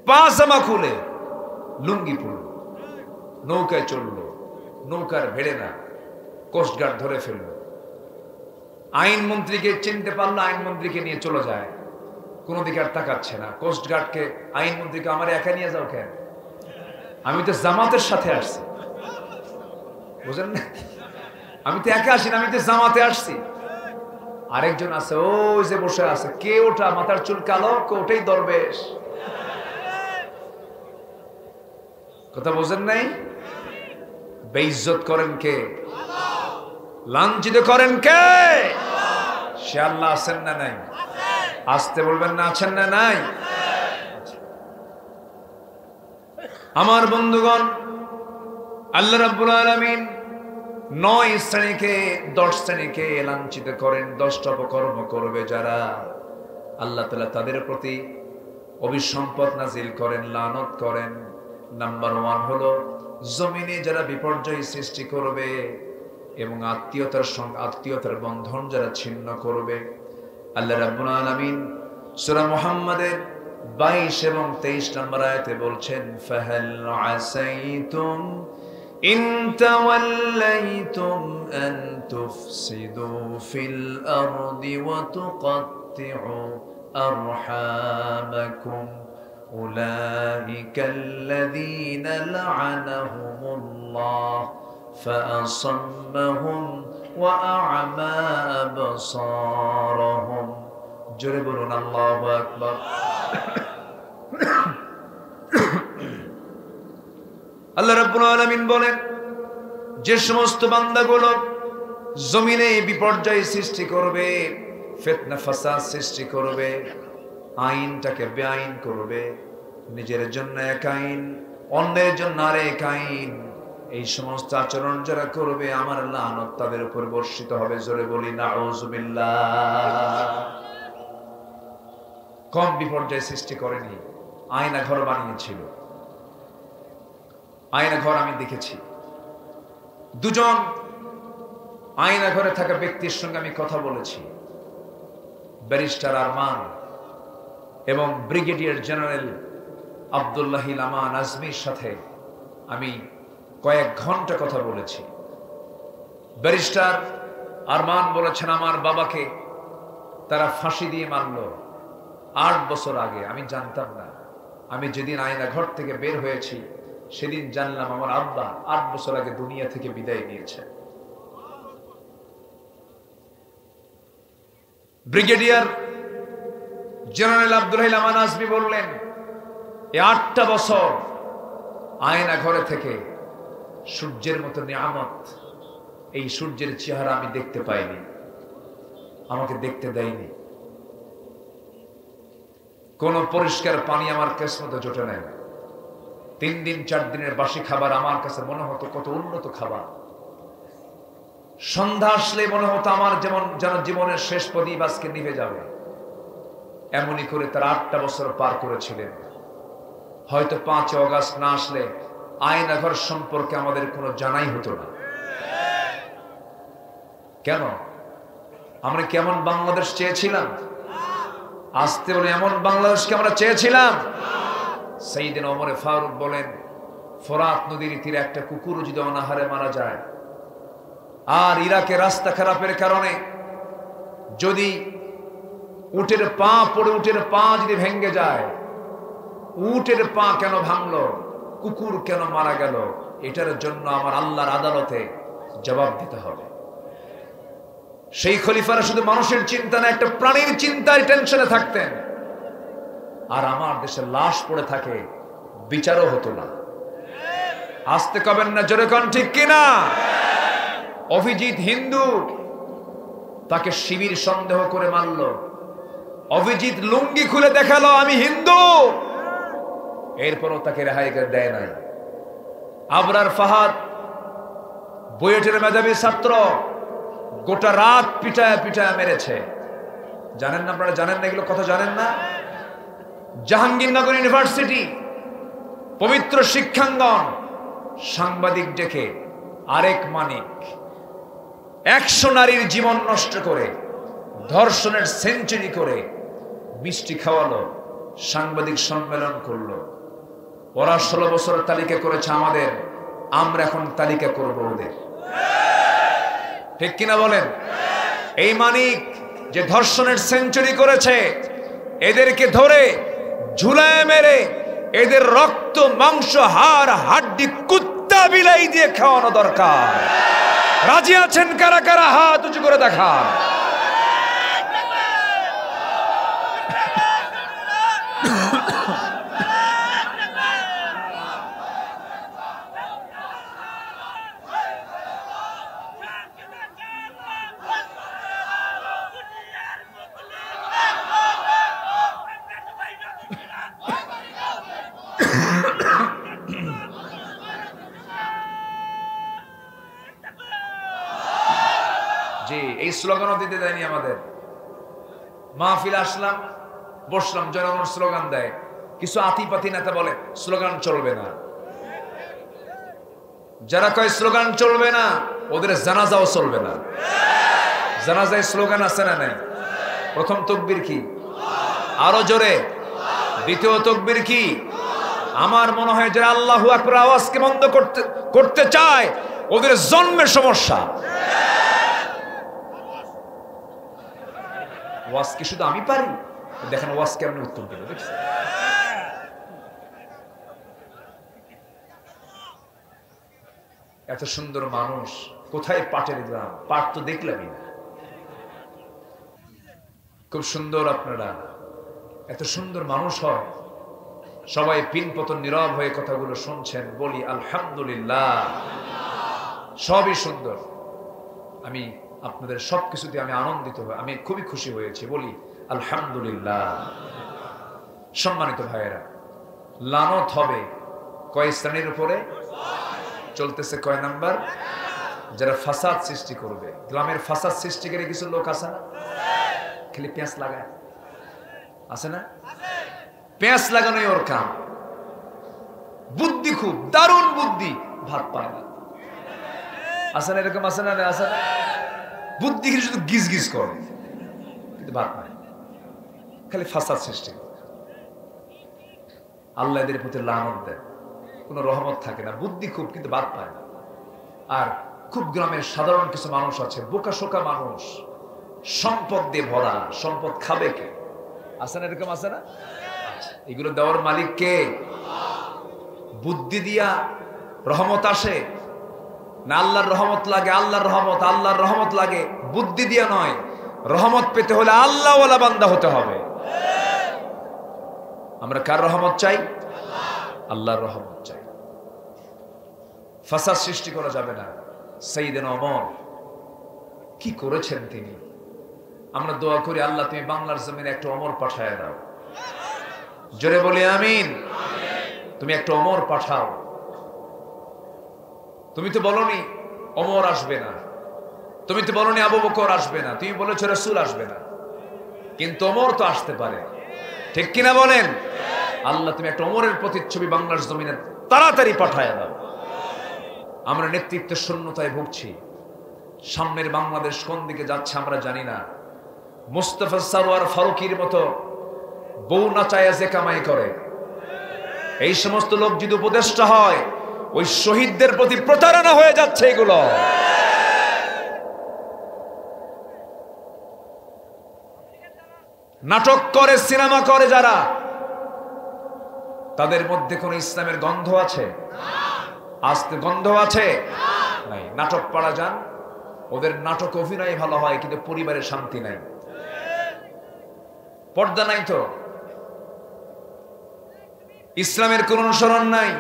পাজামা খুলে লুঙ্গি পরল, নৌকায় চললো, নৌকার ভেড়ে না, কোস্টগার্ড ধরে ফেললো। আইনমন্ত্রীকে চিনতে পারলো, আইনমন্ত্রীকে নিয়ে চলে যায়, কোনো দিকে আর তাকাচ্ছে না। কোস্টগার্ডকে আইনমন্ত্রীকে আমার একা নিয়ে যাও কেন? আমি তো জামাতের সাথে আসছি, বুঝলেন না? আমি তো একা আসি না, আমি তো জামাতে আসছি। আরেকজন আছে, ওই যে বসে আছে, কে ওটা? মাথার চুল কালো, ওটাই দরবেশ। কথা বোঝেন নাই? বেইজ্জত করেন কে? লাঞ্ছিত করেন কে? সে আল্লাহ আছেন না নাই? আসতে বলবেন না, আছেন না নাই? আমার বন্ধুগণ, আল্লাহ রাব্বুল আলামিন 9 শ্রেণীকে 10 শ্রেণীকে লাঞ্ছিত করেন। 10টা অপকর্ম করবে যারা, আল্লাহ তাআলা তাদের প্রতি অভিসম্পদ নাজিল করেন, লানত করেন। নাম্বার 1 হলো জমিনে যারা বিপর্যয় সৃষ্টি করবে এবং আত্মীয়তার বন্ধন যারা ছিন্ন করবে। আল্লাহ রাব্বুল আলামিন সূরা মুহাম্মাদের 22 এবং 23 নম্বর আয়াতে বলছেন, ফাহাল আসাইতুম ইন তাওয়াল্লাইতুম আন তুফসিদু ফিল আরদি ওয়া তুকাত্তিউ আরহামাকুম উলাইকাল্লাযীনা লা'আনাহুমুল্লাহ ফাআসাম্মাহুম ওয়া আ'মা আবসারহুম। জোরে বলুন আল্লাহু আকবার। আল্লাহ রাব্বুল আলামিন বলেন, যে সমস্ত বান্দাগুলো জমিনে বিপর্যয় সৃষ্টি করবে, ফিতনা ফাসাদ সৃষ্টি করবে, আইনটাকে বেআইন করবে, নিজের জন্য এক আইন, অন্যের জন্য আরেক আইন, এই সমস্ত আচরণ যারা করবে আমার লানত তাদের উপর বর্ষিত হবে। জোরে বলি নাউযুবিল্লাহ। কম বিপর্যয় সৃষ্টি করেনি, আয়না ঘর বানিয়েছিল। আয়না ঘর আমি দেখেছি। দুজন আয়না ঘরে থাকা ব্যক্তির সঙ্গে আমি কথা বলেছি, ব্যারিস্টার আরমান এবং ব্রিগেডিয়ার জেনারেল আব্দুল্লাহিল আমান আজমির সাথে আমি কয়েক ঘন্টা কথা বলেছি। ব্যারিস্টার আরমান বলেছেন, আমার বাবাকে তারা ফাঁসি দিয়ে মারল 8 বছর আগে। আমি জানতাম না। আমি যেদিন আয়না ঘর থেকে বের হয়েছি সেদিন জানলাম আমার আব্বা 8 বছর আগে দুনিয়া থেকে বিদায় নিয়েছে। ব্রিগেডিয়ার জেনারেল আব্দুল্লাহিল আমান আজমি বললেন, এই 8টা বছর আয়না ঘরে থেকে সূর্যের মতো নিয়ামত, এই সূর্যের চেহারা আমি দেখতে পাইনি, আমাকে দেখতে দেয়নি। কোন পরিষ্কার পানি আমার কিসমতে জোটে নাই। 3 দিন 4 দিনের বাসি খাবার আমার কাছে মনে হতো কত উন্নত খাবার। সন্ধ্যা আসলে মনে হতো আমার যেন জীবনের শেষ প্রদীপ আজকে নিভে যাবে। এমনই করে তারা 8টা বছর পার করেছিলেন। হয়তো 5 অগাস্ট না আসলে আয়নাঘর সম্পর্কে আমাদের কোনো জানাই হতো না। কেন? আমরা কেমন বাংলাদেশ চেয়েছিলাম? আসতে বলে এমন বাংলাদেশকে আমরা চেয়েছিলাম। সাইয়েদনা ওমর ফারুক বলেন, ফোরাত নদীর তীরে একটা কুকুর যদি অনাহারে মারা যায়, আর ইরাকে রাস্তা খারাপের কারণে যদি উটের পা পড়ে উটের পা যদি ভেঙে যায়, উটের পা কেন ভাঙলো, কুকুর কেন মারা গেল, এটার জন্য আমার আল্লাহর আদালতে জবাব দিতে হবে। সেই খলিফারা শুধু মানুষের চিন্তা না, একটা প্রাণীর চিন্তায় টেনশনে থাকতেন। আর আমার দেশে লাশ পড়ে থাকে, বিচারও হতো না। আসতে কবেন না, জোরে কোন ঠিক কিনা? অভিজিৎ হিন্দু, তাকে শিবির সন্দেহ করে মারল। অভিজিৎ লুঙ্গি খুলে দেখালো আমি হিন্দু, এরপরও তাকে রেহাই দেয় নাই। আবরার ফাহাদ বুয়েটের মেধাবী ছাত্র, গোটা রাত পিটায় পিটায় মেরেছে। জানেন না আপনারা? জানেন না এগুলো কথা? জানেন না? জাহাঙ্গীরনগর ইউনিভার্সিটি পবিত্র শিক্ষাঙ্গন, সাংবাদিক ডেকে আরেক মানিক 100 নারীর জীবন নষ্ট করে, ধর্ষণের সেঞ্চুরি করে মিষ্টি খাওয়ালো, সাংবাদিক সম্মেলন করলো। ওরা 16 বছরের তালিকা করেছে আমাদের, আমরা এখন তালিকা করব ওদের। ঠিক কিনা বলেন? এই মানিক যে ধর্ষণের সেঞ্চুরি করেছে, এদেরকে ধরে ঝুলায় মেরে এদের রক্ত মাংস হাড় হাড্ডি কুত্তা বিলাই দিয়ে খাওয়ানো দরকার। রাজি আছেন কারা কারা? হাত উঁচু করে দেখান। জি, এই স্লোগানও দিতে দেয়নি আমাদের। মাহফিল আসলাম, বসলাম, জনগণ স্লোগান দেয়। কিছু আতিপাতি নেতা বলে স্লোগান চলবে না। যারা কয় স্লোগান চলবে না, ওদের জানাজাও চলবে না। জানাজায় স্লোগান আছে না নাই? প্রথম তাকবীর কি? আরো জোরে। দ্বিতীয় তাকবীর কি? আমার মনে হয় যারা আল্লাহু আকবার আওয়াজকে বন্ধ করতে চায়, ওদের জন্মের সমস্যা। ওয়াজ কি শুধু আমি পারি? দেখেন ওয়াজ কেমন উত্তর দিল, দেখছেন? এত সুন্দর মানুষ, কোথায় পাটের গ্রাম? পাট তো দেখলামই না। খুব সুন্দর, আপনারা এত সুন্দর মানুষ হয়। সবাই পিনপতন নীরব হয়ে কথাগুলো শুনছেন। বলি আলহামদুলিল্লাহ, সবই সুন্দর। আমি আপনাদের সবকিছুতে আমি আনন্দিত হই, আমি খুবই খুশি হয়েছি। বলি আলহামদুলিল্লাহ। সম্মানিত ভাইয়েরা, লানত হবে কয় শ্রেণীর উপরে? চলতেছে কয় নাম্বার? যারা ফাসাদ সৃষ্টি করবে। গ্রামের ফাসাদ সৃষ্টিকারী কিছু লোক আছে না? খালি পেঁয়াজ লাগায়, আছে না? পেঁয়াজ লাগানোই ওর কাম। বুদ্ধি খুব দারুণ বুদ্ধি, ভাত পায় না। আছে না এরকম? আছে না? আছে না? বুদ্ধি শুধু গিজ গিজ করে, কিন্তু ভাত পায়, খালি ফাসাদ সৃষ্টি করে। আল্লাহ এদের প্রতি লানত দেয়, কোনো রহমত থাকে না। বুদ্ধি খুব, কিন্তু ভাত পায় না। আর খুব গ্রামের সাধারণ কিছু মানুষ আছে, বোকা শোকা মানুষ, সম্পদ দিয়ে ভরা। সম্পদ খাবে কে? আছে না এরকম? আছে না? এগুলো দেওয়ার মালিক কে? বুদ্ধি দিয়া রহমত আসে না আল্লাহর রহমত লাগে? আল্লাহর রহমত, আল্লাহর রহমত লাগে বুদ্ধি দিয়া নয়। রহমত পেতে হলে আল্লাহওয়ালা বান্দা হতে হবে। আমরা কার রহমত চাই? আল্লাহর রহমত চাই। ফাসাদ সৃষ্টি করা যাবে না। সাইয়েদনা ওমর কি করেছেন তিনি? আমরা দোয়া করি, আল্লাহ তুমি বাংলার জমিনে একটা ওমর পাঠায় দাও। জোরে বলি আমিন। তুমি একটা ওমর পাঠাও। তুমি তো বলনি ওমর আসবে না, তুমি তো বলনি আবু বকর আসবে না, তুমি বলেছো রাসূল আসবে না, কিন্তু ওমর তো আসতে পারে। ঠিক কিনা বলেন? আল্লাহ তুমি একটা ওমরের প্রতিচ্ছবি বাংলার জমিনে তাড়াতাড়ি পাঠায় দাও। আমরা নেতৃত্বের শূন্যতায় ভুগছি। সামনের বাংলাদেশ কোন দিকে যাচ্ছে আমরা জানি না। মুস্তাফা সারোয়ার ফারুকির মতো বউ নাচায়া যে কামাই করে, এই সমস্ত লোক যদি উপদেষ্টা হয়, ওই শহীদদের প্রতি প্রতারণা হয়ে যাচ্ছে এগুলো। নাটক করে, সিনেমা করে যারা, তাদের মধ্যে কোন ইসলামের গন্ধ আছে? আস্তে গন্ধ আছে? নাই। নাটক পাড়া যান, ওদের নাটক অভিনয় ভালো হয়, কিন্তু পরিবারের শান্তি নাই, পর্দা নাই, তো ইসলামের কোন অনুসরণ নাই,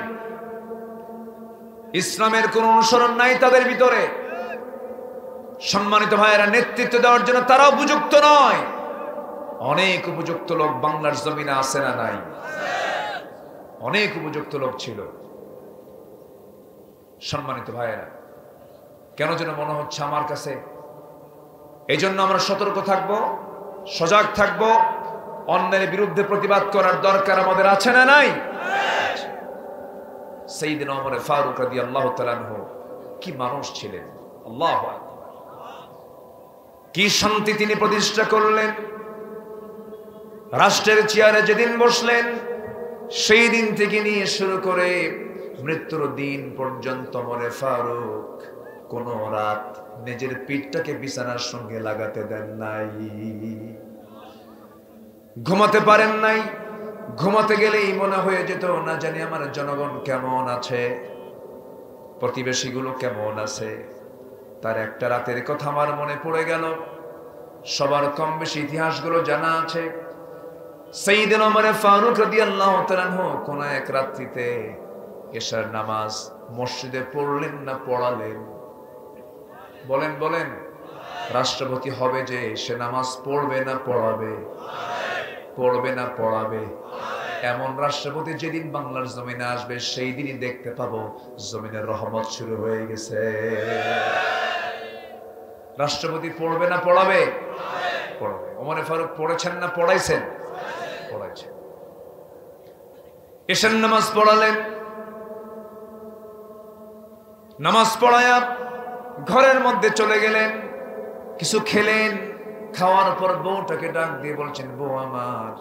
ইসলামের কোন অনুসরণ নাই তাদের ভিতরে। সম্মানিত ভাইয়েরা, নেতৃত্ব দেওয়ার জন্য তারা উপযুক্ত নয়। অনেক উপযুক্ত লোক বাংলার জমিনে আছে না নাই? অনেক উপযুক্ত লোক ছিল। সম্মানিত ভাইয়েরা, কেন যেন মনে হচ্ছে আমার কাছে, এই জন্য আমরা সতর্ক থাকব, সজাগ থাকব, অন্যের বিরুদ্ধে প্রতিবাদ করার দরকার আমাদের আছে না নাই? সাইয়েদনা ওমর ফারুক রাদিয়াল্লাহু তাআলা আনহু কি মানুষ ছিলেন! আল্লাহু আকবার, কি শান্তি তিনি প্রতিষ্ঠা করলেন। রাষ্ট্রের চেয়ারে যেদিন বসলেন, সেই দিন থেকে নিয়ে শুরু করে মৃত্যুর দিন পর্যন্ত ওমর ফারুক কোন রাত নিজের পিঠটাকে বিছানার সঙ্গে লাগাতে দেন নাই, ঘুমাতে পারেন নাই। ঘুমাতে গেলেই মনে হয়ে যেত, না জানি আমার জনগণ কেমন আছে, প্রতিবেশীগুলো কেমন আছে। তার একটা রাতের কথা আমার মনে পড়ে গেল, সবার কম বেশি ইতিহাসগুলো জানা আছে। সাইয়েদনা ওমর ফারুক রাদিয়াল্লাহু তাআলা আনহু কোন এক রাত্রিতে এশার নামাজ মসজিদে পড়লেন না পড়ালেন? বলেন বলেন, রাষ্ট্রপতি হবে যে, সে নামাজ পড়বে না পড়াবে? পড়বে না পড়াবে? এমন রাষ্ট্রপতি যেদিন বাংলার জমিনে আসবে, সেই দিনই দেখতে পাবো জমিনের রহমত শুরু হয়ে গেছে। রাষ্ট্রপতি পড়বে না পড়াবে? পড়াবে। ওমর ফারুক পড়েছেন না পড়াইছেন? পড়াইছেন। এশার নামাজ পড়ালেন, নামাজ পড়ায়া ঘরের মধ্যে চলে গেলেন, কিছু খেলেন। খাওয়ার পর বউটাকে ডাক দিয়ে বলছেন, বউ আমার,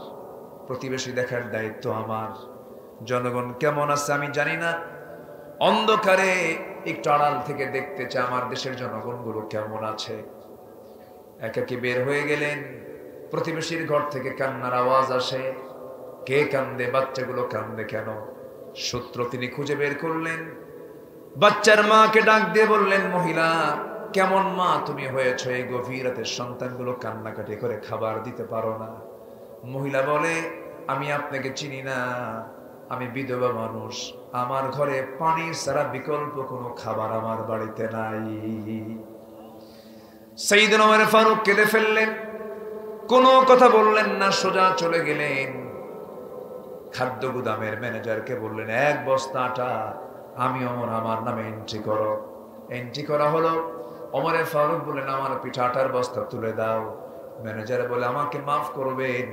প্রতিবেশী দেখার দায়িত্ব আমার, জনগণ কেমন আছে আমি জানি না, অন্ধকারে একটু আড়াল থেকে দেখতে চাই আমার দেশের জনগণগুলো কেমন আছে। একাকি বের হয়ে গেলেন। প্রতিবেশীর ঘর থেকে কান্নার আওয়াজ আসে। কে কান্দে? বাচ্চাগুলো কান্দে কেন? সূত্র তিনি খুঁজে বের করলেন। বাচ্চার মাকে ডাক দিয়ে বললেন, মহিলা, কেমন মা তুমি হয়েছ, এই গভীর রাতে সন্তানগুলো কান্নাকাটি করে খাবার দিতে পারো না? মহিলা বলে, আমি আপনাকে চিনি না, আমি বিধবা মানুষ, আমার ঘরে পানি ছাড়া বিকল্প কোনো খাবার আমার বাড়িতে নাই। সাইয়েদনা ওমর ফারুক কেঁদে ফেললেন, কোনো কথা বললেন না, সোজা চলে গেলেন। খাদ্য গুদামের ম্যানেজারকে বললেন, 1 বস্তা আটা আমি ওমর আমার নামে এন্ট্রি করো। এন্ট্রি করা হলো। ওমর ফারুক বললেন, আমার পিঠা আটার বস্তা তুলে দাও। ম্যানেজার বলে, আমাকে মাফ করবেন,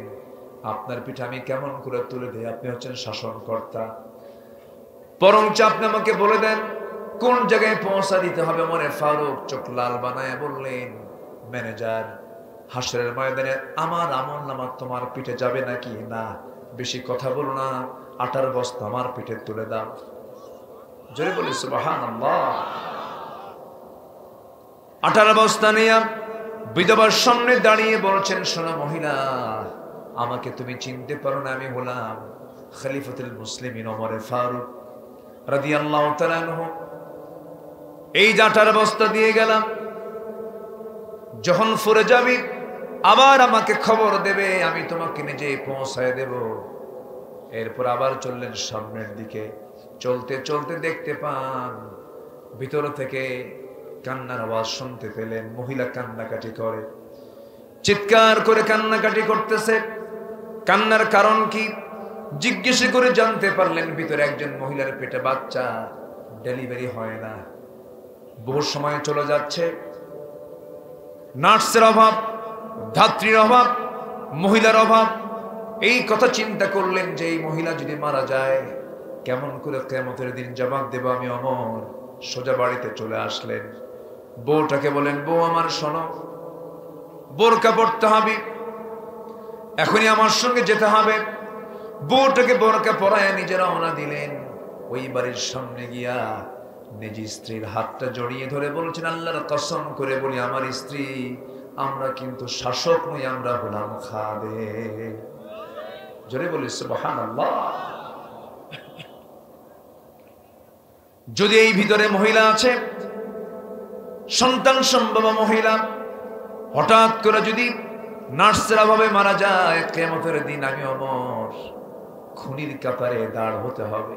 আপনার পিঠা আমি কেমন করে তুলে দিই? আপনি হচ্ছেন শাসনকর্তা, বরঞ্চ আপনি আমাকে বলে দেন কোন জায়গায় পৌঁছা দিতে হবে। ওমর ফারুক চোখ লাল বানায় বললেন, ম্যানেজার, হাসরের ময়দানে আমার আমলনামা তোমার পিঠে যাবে নাকি? না, বেশি কথা বলো না, আটার বস্তা আমার পিঠে তুলে দাও। জোরে বলি সুবহানাল্লাহ। আটার বস্তা নিয়ে বিধবার সামনে দাঁড়িয়ে বলছেন, শোনো মহিলা, আমাকে তুমি চিনতে পারো না, আমি হলাম খলিফাতুল মুসলিমিন ওমর ফারুক রাদিয়াল্লাহু তাআলা আনহু। এই আটার বস্তা দিয়ে গেলাম, যখন ফুরে যাবি আবার আমাকে খবর দেবে, আমি তোমাকে নিজে পৌঁছায় দেব। এরপর আবার চললেন সামনের দিকে। চলতে চলতে দেখতে পান ভিতর থেকে কান্নার আওয়াজ শুনতে পেলেন। মহিলা কান্নাকাটি করে, চিৎকার করে কান্নাকাটি করতেছে। কান্নার কারণ কি জিজ্ঞেস করে জানতে পারলেন, ভিতরে একজন মহিলার পেটে বাচ্চা, ডেলিভারি হয় না, বহু সময় চলে যাচ্ছে। নার্সের অভাব, ধাত্রীর অভাব, মহিলার অভাব। এই কথা চিন্তা করলেন যে এই মহিলা যদি মারা যায়, কেমন করে কিয়ামতের দিন জবাব দেব আমি ওমর। সোজা বাড়িতে চলে আসলেন। বউটাকে বলেন, বউ আমার শোনো, বোরকা পড়তে হবে, এখনই আমার সঙ্গে যেতে হবে। বউটাকে বোরকা পরায় নিজে রওনা দিলেন। ওই বাড়ির সামনে গিয়া নিজ স্ত্রীর হাতটা জড়িয়ে ধরে বলছেন, আল্লাহর কসম করে বলি, আমার স্ত্রী আমরা কিন্তু শাসক নই, আমরা গোলাম খাদেম। জোরে বলি সুবহানাল্লাহ। যদি এই ভিতরে মহিলা আছে, সন্তান সম্ভবা মহিলা, হঠাৎ করে যদি নার্সের অভাবে মারা যায়, কিয়ামতের দিন আমি অমর খুনির কাতারে দাঁড় হতে হবে।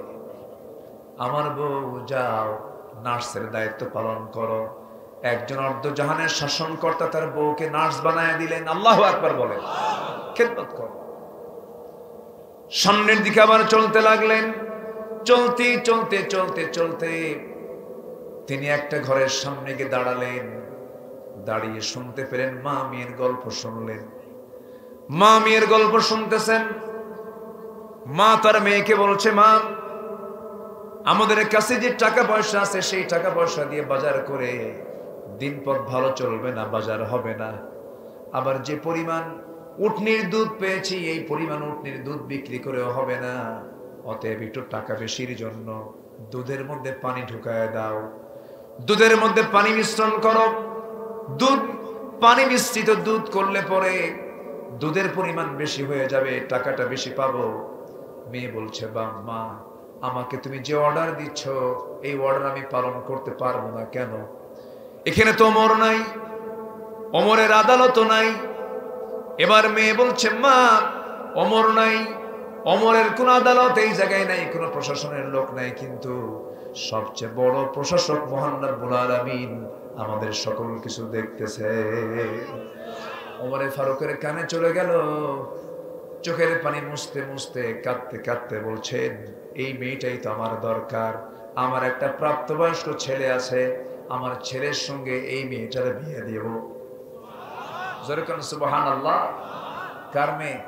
আমার বউ, যাও নার্সের দায়িত্ব পালন করো। একজন অর্ধজাহানের শাসনকর্তা তার বউকে নার্স বানায় দিলেন। আল্লাহু আকবার বলেন। খেদমত করো। সামনের দিকে আবার চলতে লাগলেন। চলতে চলতে চলতে চলতে তিনি একটা ঘরের সামনে গিয়ে দাঁড়ালেন। দাঁড়িয়ে শুনতে পেলেন, মা মেয়ের গল্প শুনলেন। মা মেয়ের গল্প শুনতেছেন। মা তার মেয়েকে বলছে, মা, আমাদের কাছে যে টাকা পয়সা আছে সেই টাকা পয়সা দিয়ে বাজার করে দিনপথ ভালো চলবে না, বাজার হবে না। আবার যে পরিমাণ উটনির দুধ পেয়েছি, এই পরিমাণ উটনির দুধ বিক্রি করেও হবে না। অতএব একটু টাকা বেশির জন্য দুধের মধ্যে পানি ঢুকায় দাও, দুধের মধ্যে পানি মিশ্রণ করো। দুধ পানি মিশ্রিত দুধ করলে পরে দুধের পরিমাণ বেশি হয়ে যাবে, টাকাটা বেশি পাবো। মেয়ে বলছে, বা মা, আমাকে তুমি যে অর্ডার দিচ্ছ এই অর্ডার আমি পালন করতে পারবো না। কেন? এখানে তো ওমর নাই, ওমরের আদালতও নাই। এবার মেয়ে বলছে, মা, ওমর নাই, ওমরের কোন আদালত এই জায়গায় নাই, কোন প্রশাসনের লোক নাই, কিন্তু সবচেয়ে বড় প্রশাসক মহান রব্বুল আলামিন আমাদের সকল কিছু দেখতেছে। ওমরে ফারুকের কানে চলে গেল। চোখের পানি মুছতে মুছতে কাঁদতে কাঁদতে বলছেন, এই মেয়েটাই তো আমার দরকার। আমার একটা প্রাপ্তবয়স্ক ছেলে আছে, আমার ছেলের সঙ্গে এই মেয়েটার বিয়ে দেব। যেরকম সুবহানাল্লাহ। কার মেয়ে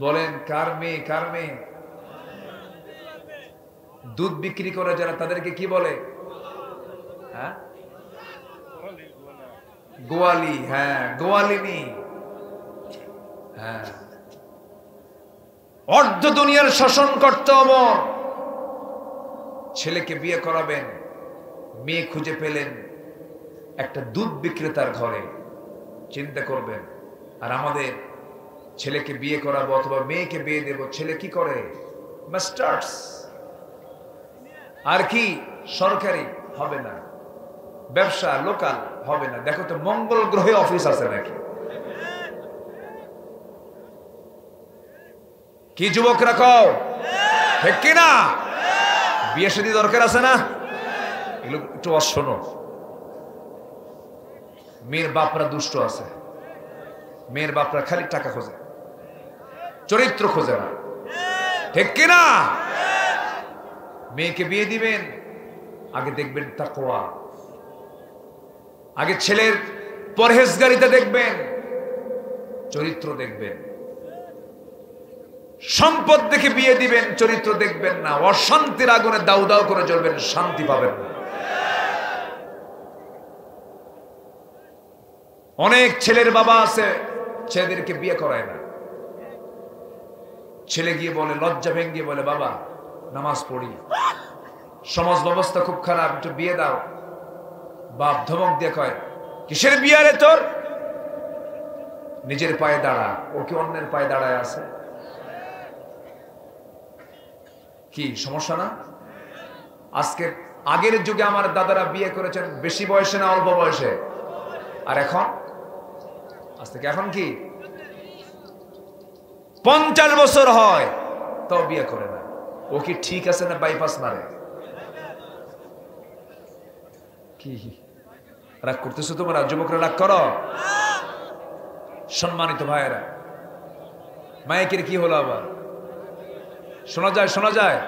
বলেন? কার মেয়ে? কার মেয়ে? দুধ বিক্রি করে যারা, তাদেরকে কি বলে? হ্যাঁ, গোয়ালি। হ্যাঁ, গোয়ালিনী। হ্যাঁ, অর্ধ দুনিয়ার শাসন করতে ওমর। ছেলেকে বিয়ে করাবেন, মেয়ে খুঁজে পেলেন একটা দুধ বিক্রেতার ঘরে। চিন্তা করবেন। আর আমাদের ছেলেকে বিয়ে করাবো অথবা মেয়েকে বিয়ে দেব, ছেলে কি করে? মাস্টার্স। আর কি? সরকারি হবে না, ব্যবসা লোকাল হবে না। দেখো তো মঙ্গল গ্রহে অফিস আছে নাকি? কি যুবকরা কও, ঠিক কিনা? বিয়ে শাদী দরকার আছে না? এগুলো একটু শোনো। মেয়ের বাপরা দুষ্ট আছে। মেয়ের বাপরা খালি টাকা খোঁজে, চরিত্র খোঁজে না, ঠিক কিনা? মেয়েকে বিয়ে দিবেন, আগে দেখবেন তাকওয়া, আগে ছেলের পরহেজগারিতা দেখবেন, চরিত্র দেখবেন। সম্পদ দেখে বিয়ে দিবেন, চরিত্র দেখবেন না। অশান্তির আগুনে দাউ দাউ করে জ্বলবেন, শান্তি পাবেন না। অনেক ছেলের বাবা আছে, ছেলেদেরকে বিয়ে করায় না। ছেলে গিয়ে বলে, লজ্জা ভেঙ্গে বলে, বাবা নামাজ পড়ি, সমাজ ব্যবস্থা খুব খারাপ, একটু বিয়ে দাও। বাপ ধমক দিয়ে কয়, কিসের বিয়ে রে তোর? নিজের পায়ে দাঁড়া। ও কি অন্যের পায়ে দাঁড়ায় আছে? কি সমস্যা না? আজকে আগের যুগে আমার দাদারা বিয়ে করেছেন বেশি বয়সে না অল্প বয়সে? আর এখন আজ থেকে এখন কি 50 বছর হয় তাও বিয়ে করে না। ও কি ঠিক আছে না বাইপাস মারে? কি রাগ করতেছো তোমরা? যুবকরা রাগ করো? সম্মানিত ভাইয়েরা, মাইকের কি হলো আবার? শোনা যায়? শোনা যায়?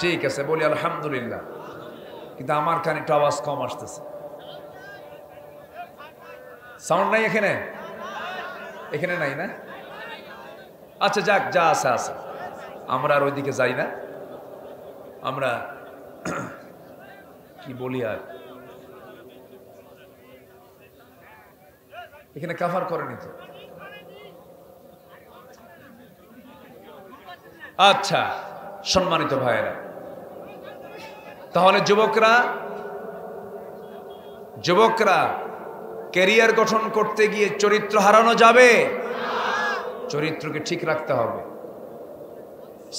ঠিক আছে, বলি আলহামদুলিল্লাহ। কিন্তু আমার কানে একটু আওয়াজ কম আসতেছে। সাউন্ড নাই এখানে? এখানে নাই না? আচ্ছা যাক, যা আছে আছে। আমরা আর ওইদিকে যাই না। আমরা কি বলি আর, এখানে কাভার করেনি তো। আচ্ছা সম্মানিত ভাইয়েরা, তাহলে যুবকরা যুবকরা ক্যারিয়ার গঠন করতে গিয়ে চরিত্র হারানো যাবে, চরিত্রকে ঠিক রাখতে হবে।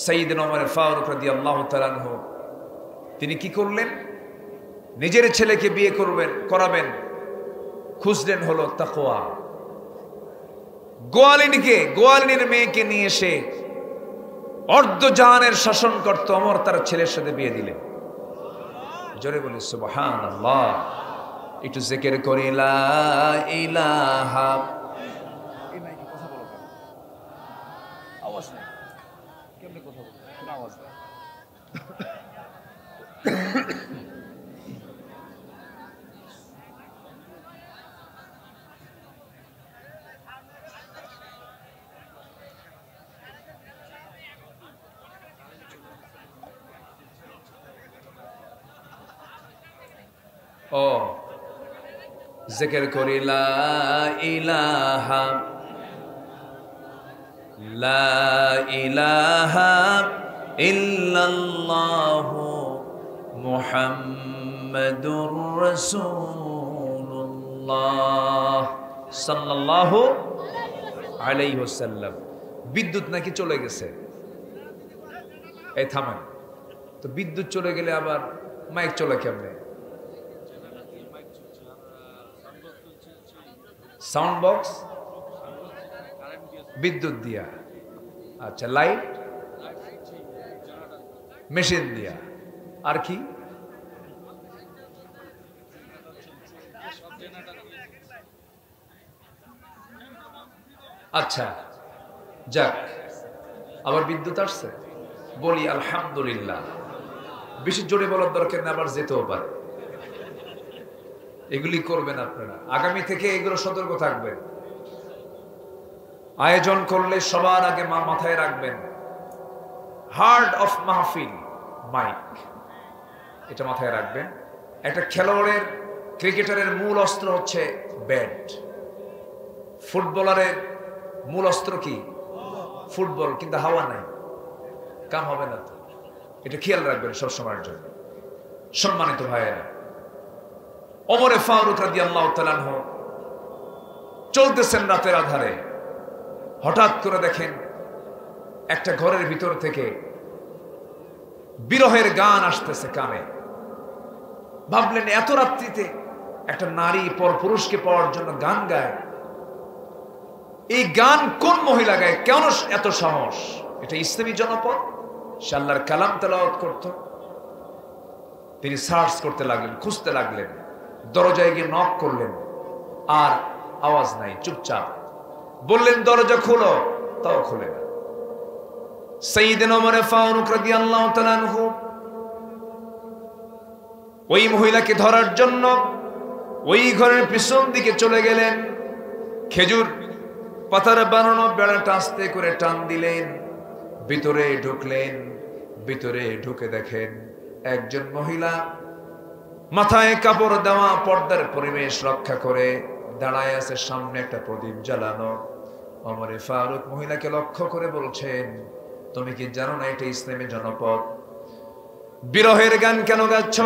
সাইয়েদনা ওমর ফারুক রাদিয়াল্লাহু তাআলা আনহু তিনি কি করলেন? নিজের ছেলেকে বিয়ে করাবেন, খুঁজলেন হলো তাকওয়া। গোয়ালিনীর মেয়েকে নিয়ে এসে অর্ধজাহানের শাসন করত ওমর তার ছেলের সাথে বিয়ে দিলেন। জোরে বলি সুবহানাল্লাহ। একটু জিকির করি লা ইলাহা। এই মাইকে কথা বলো কেন? আওয়াজ নাই, কেমনে কথা বলো? কোনো আওয়াজ নাই। ও জিকির করি লা ইলাহা ইল্লাল্লাহু মুহাম্মাদুর রাসূলুল্লাহ সাল্লাল্লাহু আলাইহি ওয়াসাল্লাম। বিদ্যুৎ নাকি চলে গেছে। এই থামেন তো, বিদ্যুৎ চলে গেলে আবার মাইক চলে কেমনে? সাউন্ড বক্স বিদ্যুৎ দিয়া, আচ্ছা লাইট মেশিন দিয়া, আর কি? আচ্ছা যাক, আবার বিদ্যুৎ আসছে, বলি আলহামদুলিল্লাহ। বেশি জোরে বলার দরকার না, আবার যেতেও পারে। এগুলি করবেন আপনারা, আগামী থেকে এগুলো সতর্ক থাকবেন। আয়োজন করলে সবার আগে মাথায় রাখবেন হার্ট অফ মাহফিল মাইক, এটা মাথায় রাখবেন। একটা খেলোয়াড়ের, ক্রিকেটারের মূল অস্ত্র হচ্ছে ব্যাট। ফুটবলারের মূল অস্ত্র কি? ফুটবল, কিন্তু হাওয়া নাই, কাম হবে না তো। এটা খেয়াল রাখবেন সব সময়ের জন্য। সম্মানিত ভাইয়েরা, ওমর ফারুক রাদিয়াল্লাহু তাআলা আনহু চলতেছেন রাতের আধারে, হঠাৎ করে দেখেন একটা ঘরের ভিতর থেকে বিরহের গান আসতেছে কানে। ভাবলেন এত রাত্রিতে একটা নারী পরপুরুষকে পাওয়ার জন্য গান গায়, এই গান কোন মহিলা গায়? কেন এত সাহস? এটা ইসলামী জনপদ, সে আল্লাহর কালাম তেলাওয়াত করত। তিনি সার্চ করতে লাগলেন, খুঁজতে লাগলেন, দরজায় গিয়ে নক করলেন, আর আওয়াজ নাই, চুপচাপ। বললেন দরজা খোলো, তাও খুলে না। সাইয়েদনা ওমর ফারুক রাদিয়াল্লাহু তাআলা আনহু ওই মহিলাকে ধরার জন্য ওই ঘরের পিছন দিকে চলে গেলেন। খেজুর পাতার বানানো বেড়াটা আস্তে করে টান দিলেন, ভিতরে ঢুকলেন। ভিতরে ঢুকে দেখেন একজন মহিলা মাথায় কাপড় দেওয়া, পর্দার পরিবেশ রক্ষা করে দাঁড়ায় আছে, সামনে একটা প্রদীপ জ্বালানো। ওমর ফারুক মহিলাকে লক্ষ্য করে বলছেন, তুমি কি জানো না এটা ইসলামী জনপদ? বিরহের গান কেন গাচ্ছ?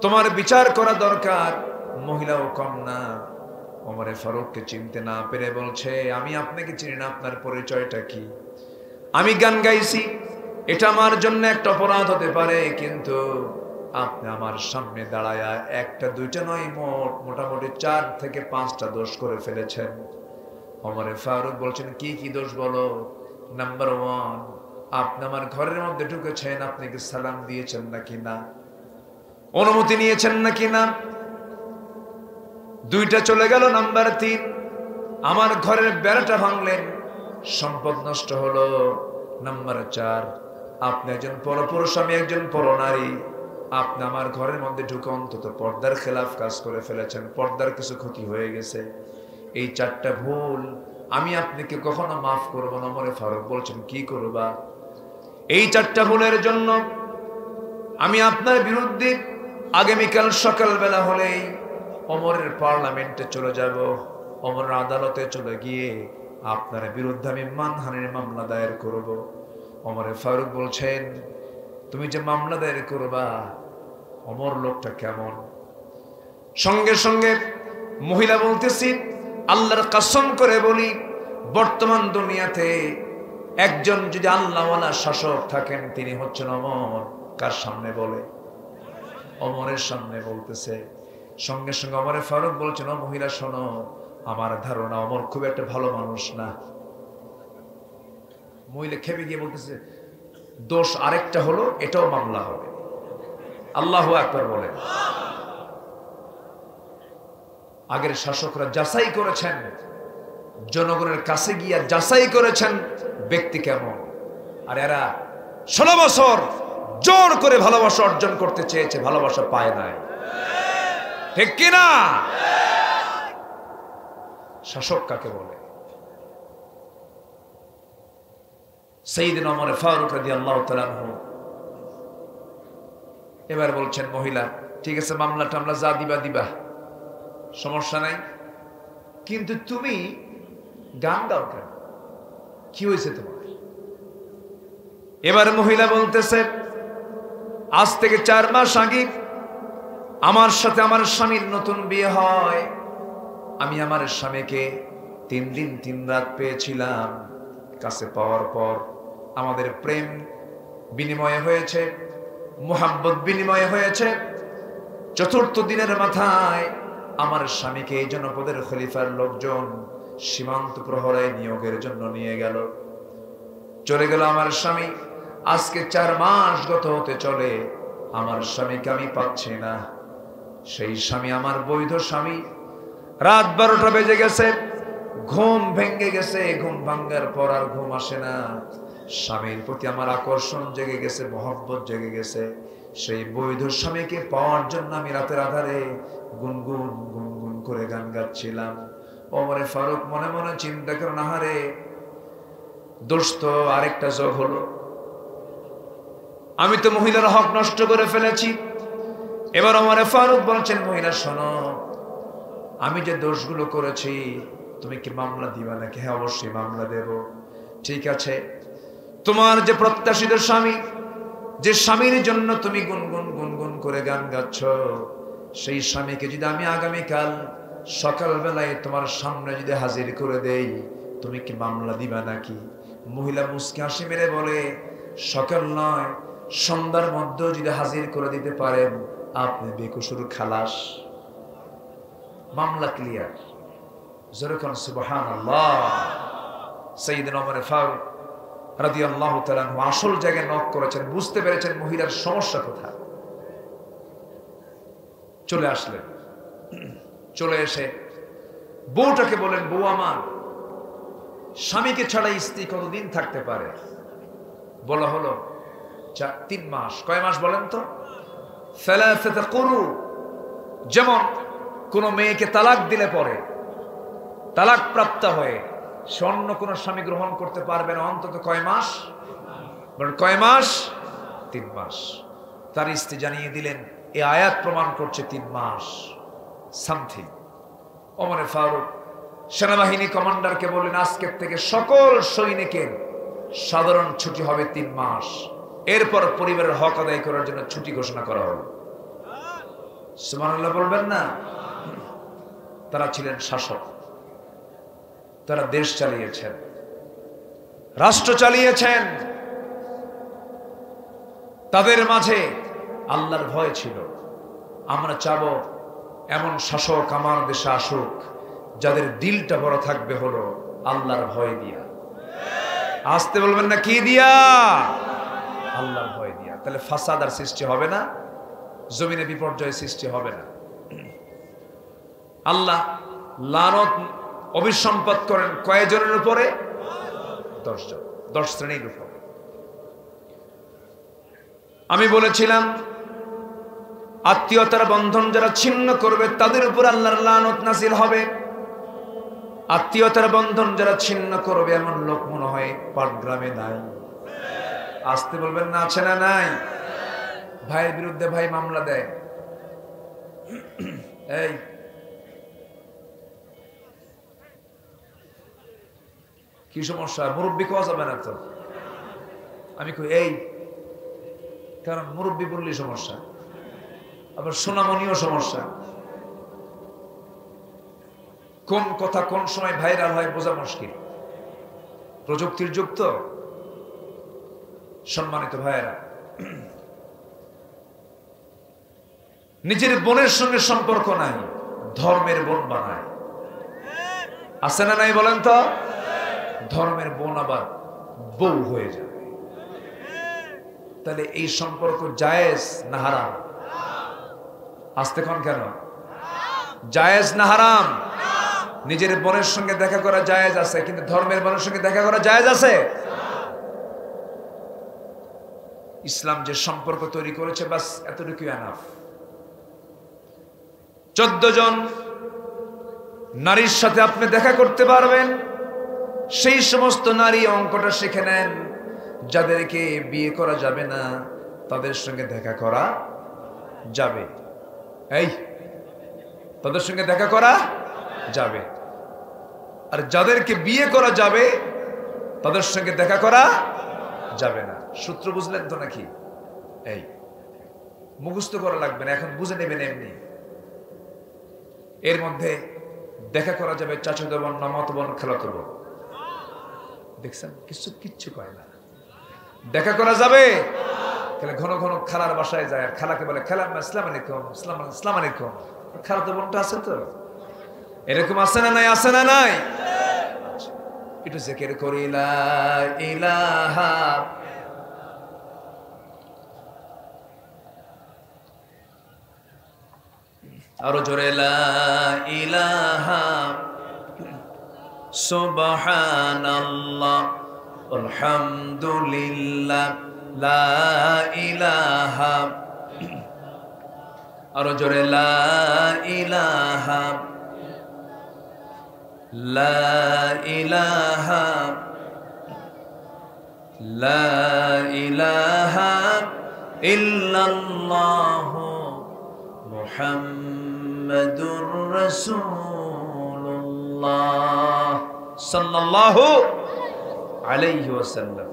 তোমার বিচার করা দরকার। মহিলাও কম না, ওমর ফারুককে চিনতে না পেরে বলছে, আমি আপনাকে চিনি না, আপনার পরিচয়টা কি? আমি গান গাইছি, এটা আমার জন্য একটা অপরাধ হতে পারে, কিন্তু আপনি আমার সামনে দাঁড়ায় একটা দুইটা নয়, মোটামুটি 4 থেকে 5টা দোষ করে ফেলেছেন। ওমর ফারুক বলছেন, কি কি দোষ বলো? নাম্বার 1, আপনি আমার ঘরের মধ্যে ঢুকেছেন, আপনি কি সালাম দিয়েছেন নাকি না? অনুমতি নিয়েছেন নাকি না? 2টা চলে গেল। নাম্বার 3, আমার ঘরের বেড়াটা ভাঙলেন, সম্পদ নষ্ট হলো। নাম্বার 4, আপনি একজন পরপুরুষ, আমি একজন পরনারী, আপনি আমার ঘরের মধ্যে ঢুকে অন্তত পর্দার খেলাফ কাজ করে ফেলেছেন, পর্দার কিছু ক্ষতি হয়ে গেছে। এই 4টা ভুল আমি আপনাকে কখনো মাফ করব না। ওমর ফারুক বলছেন, কি করবা? এই 4টা ভুলের জন্য আমি আপনার বিরুদ্ধে আগামীকাল সকালবেলা হলেই ওমরের পার্লামেন্টে চলে যাব, ওমরের আদালতে চলে গিয়ে আপনার বিরুদ্ধে আমি মানহানির মামলা দায়ের করব। ওমর ফারুক বলছেন, তুমি যে মামলা দায়ের করবা, ওমর লোকটা কেমন? সঙ্গে সঙ্গে মহিলা বলতেছি, আল্লাহর কসম করে বলি, বর্তমান দুনিয়াতে একজন যদি আল্লাহওয়ালা শাসক থাকেন তিনি হচ্ছেন ওমর। কার সামনে বলে? ওমরের সামনে বলতেছে। সঙ্গে সঙ্গে ওমরে ফারুক বলছেন, ও মহিলা শোনো, আমার ধারণা ওমর খুব একটা ভালো মানুষ না। মহিলা খেপে গিয়ে বলতেছে, দোষ আরেকটা হলো, এটাও মামলা হবে। আল্লাহু আকবার বলে। আগের শাসকরা যাচাই করেছেন, জনগণের কাছে গিয়া যাচাই করেছেন ব্যক্তি কেমন। আর এরা 16 বছর জোর করে ভালোবাসা অর্জন করতে চেয়েছে, ভালোবাসা পায় নাই। ঠিক কিনা? শাসক কাকে বলে? সাইয়েদনা ওমর ফারুক রাদিয়াল্লাহু তাআলা আনহু। এবার বলছেন মহিলা, ঠিক আছে মামলা টামলা যা দিবা দিবা, সমস্যা নাই, কিন্তু তুমি গান গাও কেন? কি হয়েছে তোমার? এবার মহিলা বলতেছে, আজ থেকে 4 মাস আগে আমার সাথে আমার স্বামীর নতুন বিয়ে হয়। আমি আমার স্বামীকে 3 দিন 3 রাত পেয়েছিলাম। কাছে পাওয়ার পর আমাদের প্রেম বিনিময় হয়েছে, মোহাব্বত বিনিময় হয়েছে। 4র্থ দিনের মাথায় আমার স্বামীকে এই জনপদের খলিফার লোকজন সীমান্ত প্রহরায় নিয়োগের জন্য নিয়ে গেল। চলে গেল আমার স্বামী। আজকে 4 মাস গত হতে চলে, আমার স্বামীকে আমি পাচ্ছি না। সেই স্বামী আমার বৈধ স্বামী। রাত 12টা বেজে গেছে, ঘুম ভেঙে গেছে। ঘুম ভাঙ্গার পর আর ঘুম আসে না। স্বামীর প্রতি আমার আকর্ষণ জেগে গেছে, মহব্বত জেগে গেছে। সেই বৈধ স্বামীকে পাওয়ার জন্য আমি রাতের আধারে গুনগুন গুনগুন করে গান গাচ্ছিলাম। ওমরে ফারুক মনে মনে চিন্তা করেন, আহারে দোষ তো আরেকটা যোগ হলো, আমি তো মহিলার হক নষ্ট করে ফেলেছি। এবার ওমরে ফারুক বলছেন, মহিলা শোনো, আমি যে দোষগুলো করেছি তুমি কি মামলা দিবা নাকি? হ্যাঁ অবশ্যই মামলা দেব। ঠিক আছে, তোমার যে প্রত্যাশিত স্বামী, যে স্বামীর জন্য তুমি গুনগুন গুনগুন করে গান গাচ্ছ, সেই স্বামীকে যদি আমি আগামীকাল সকালবেলায় তোমার সামনে যদি হাজির করে দেই, তুমি কি মামলা দিবা নাকি? মহিলা মুস্কি হাসি মেরে বলে, সকাল নয় সন্ধ্যার মধ্যে যদি হাজির করে দিতে পারেন আপনি বেকসুর খালাস, মামলা ক্লিয়ার। যেরকম সুবহানাল্লাহ। সাইয়েদনা ওমর ফারুক রাদিয়াল্লাহু তাআলা আনহু আসল জায়গায় নক করেছেন, বুঝতে পেরেছেন মহিলার সমস্যা কোথায়। চলে আসলেন। চলে এসে বউটাকে বলেন, বউ আমার, স্বামীকে ছাড়া স্ত্রী কতদিন থাকতে পারে? বলা হলো 3 মাস। কয় মাস বলেন তো? সালাসাতা কুরু। যেমন কোন মেয়েকে তালাক দিলে পরে তালাক প্রাপ্ত হয়ে সে অন্য কোন স্বামী গ্রহণ করতে পারবে না, অন্তত কয় মাস? কয় মাস? 3 মাস। তার স্ত্রী জানিয়ে দিলেন, এই আয়াত প্রমাণ করছে 3 মাস সামথিং। ওমর ফারুক সেনাবাহিনী কমান্ডারকে বললেন, আজকের থেকে সকল সৈনিকের সাধারণ ছুটি হবে 3 মাস। এরপর পরিবারের হক আদায় করার জন্য ছুটি ঘোষণা করা হলো। সুবহানাল্লাহ বলবেন না? তারা ছিলেন শাসক, তারা দেশ চালিয়েছেন, রাষ্ট্র চালিয়েছেন। তাদের মাঝে আল্লাহর ভয় ছিল। আমরা চাবো এমন শাসক আমার দেশে আসুক যাদের দিলটা বড় থাকবে হলো আল্লাহর ভয় দিয়া। আসতে বলবেন না, কি দিয়া? আল্লাহর ভয় দিয়া। তাহলে ফাসাদ আর সৃষ্টি হবে না, জমিনে বিপর্যয় সৃষ্টি হবে না। আল্লাহ লানত অভিসম্পাত করেন কয়জনের উপরে? 10 জন, 10 শ্রেণীর উপরে। আমি বলেছিলাম আত্মীয়তার বন্ধন যারা ছিন্ন করবে তাদের উপর আল্লাহর লানত নাযিল হবে। আত্মীয়তার বন্ধন যারা ছিন্ন করবে এমন লোক মনে হয় পাটগ্রামে নাই। আসতে বলবেন না, আছে না নাই? ভাইয়ের বিরুদ্ধে ভাই মামলা দেয়, এই কি সমস্যা? মুরব্বী কোয়া যাবে না তো? আমি কই এই, কারণ মুরব্বী বললেই সমস্যা, আবার সোনামণিও সমস্যা। কোন কথা কোন সময় ভাইরাল হয় বোঝা মুশকিল। প্রযুক্তির যুগ তো। সম্মানিত ভাইয়েরা, নিজের বোনের সঙ্গে সম্পর্ক নাই, ধর্মের বোন বানায়। আছে না নাই বলেন তো? ধর্মের বোন আবার বউ হয়ে যাবে। তাহলে এই সম্পর্ক জায়েজ না হারাম? আসতে কোন কেন? জায়েজ না হারাম? নিজের বোনের সঙ্গে দেখা করা জায়েজ আছে, কিন্তু ধর্মের বোনের সঙ্গে দেখা করা জায়েজ আছে? ইসলাম যে সম্পর্ক তৈরি করেছে বাস এতটুকু এনাফ। 14 জন নারীর সাথে আপনি দেখা করতে পারবেন, সেই সমস্ত নারী অঙ্কটা শিখে নেন। যাদেরকে বিয়ে করা যাবে না তাদের সঙ্গে দেখা করা যাবে। এই তাদের সঙ্গে দেখা করা যাবে। আর যাদেরকে বিয়ে করা যাবে তাদের সঙ্গে দেখা করা যাবে না। সূত্র বুঝলেন তো নাকি? এই মুখস্থ করা লাগবে না, এখন বুঝে নেবেন এমনি। এর মধ্যে দেখা করা যাবে চাচাতো বোন, মামাতো বোন, খালাতো বোন। দেখছেন কিচ্ছু কয় না। দেখা করা যাবে, তাহলে ঘন ঘন খালার বাসায় যায় আর খালাকে বলে খালা আসসালামু আলাইকুম, আসসালামু আলাইকুম। খালাতো বোনটা আছে তো? এরকম আছে না নাই? আছে না নাই? একটু জিকির করি লা ইলাহা আরো জোরে লা ইলাহা সুবহানাল্লাহ আলহামদুলিল্লাহ লা ইলাহা আরো জোরে লা ইলাহা লা ইলাহা লা ইলাহা ইল্লাল্লাহ মুহাম্মাদুর রাসূলুল্লাহ সাল্লাল্লাহু আলাইহি ওয়াসাল্লাম।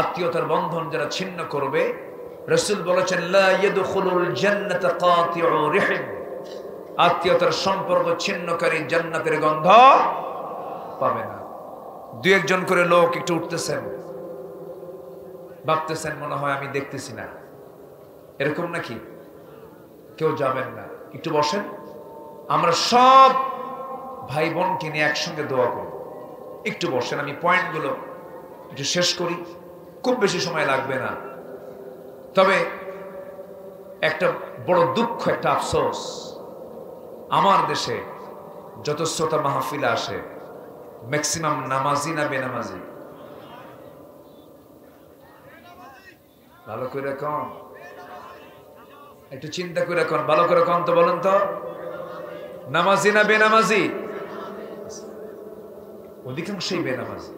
আত্মীয়তার বন্ধন যারা ছিন্ন করবে, রাসূল বলেছেন লা ইয়াদখুলুল জান্নাতা কাতিউ রিহিম, আত্মীয়তার সম্পর্ক ছিন্নকারী জান্নাতের গন্ধ পাবে না। দুই একজন করে লোক একটু উঠতেছেন, ভাবতেছেন মনে হয় আমি দেখতেছি না, এরকম নাকি? কেউ যাবেন না, একটু বসেন। আমরা সব ভাই বোনকে নিয়ে একসঙ্গে দোয়া করব। একটু বসেন, আমি পয়েন্টগুলো একটু শেষ করি, খুব বেশি সময় লাগবে না। তবে একটা বড় দুঃখ, একটা আফসোস, আমার দেশে যত শ্রোতা মাহফিলে আসে ম্যাক্সিমাম নামাজি না বেনামাজি? ভালো করে কন, একটু চিন্তা করে কন, ভালো করে কন তো, বলেন তো, নামাজি না বেনামাজি? অধিকাংশই বেনামাজি।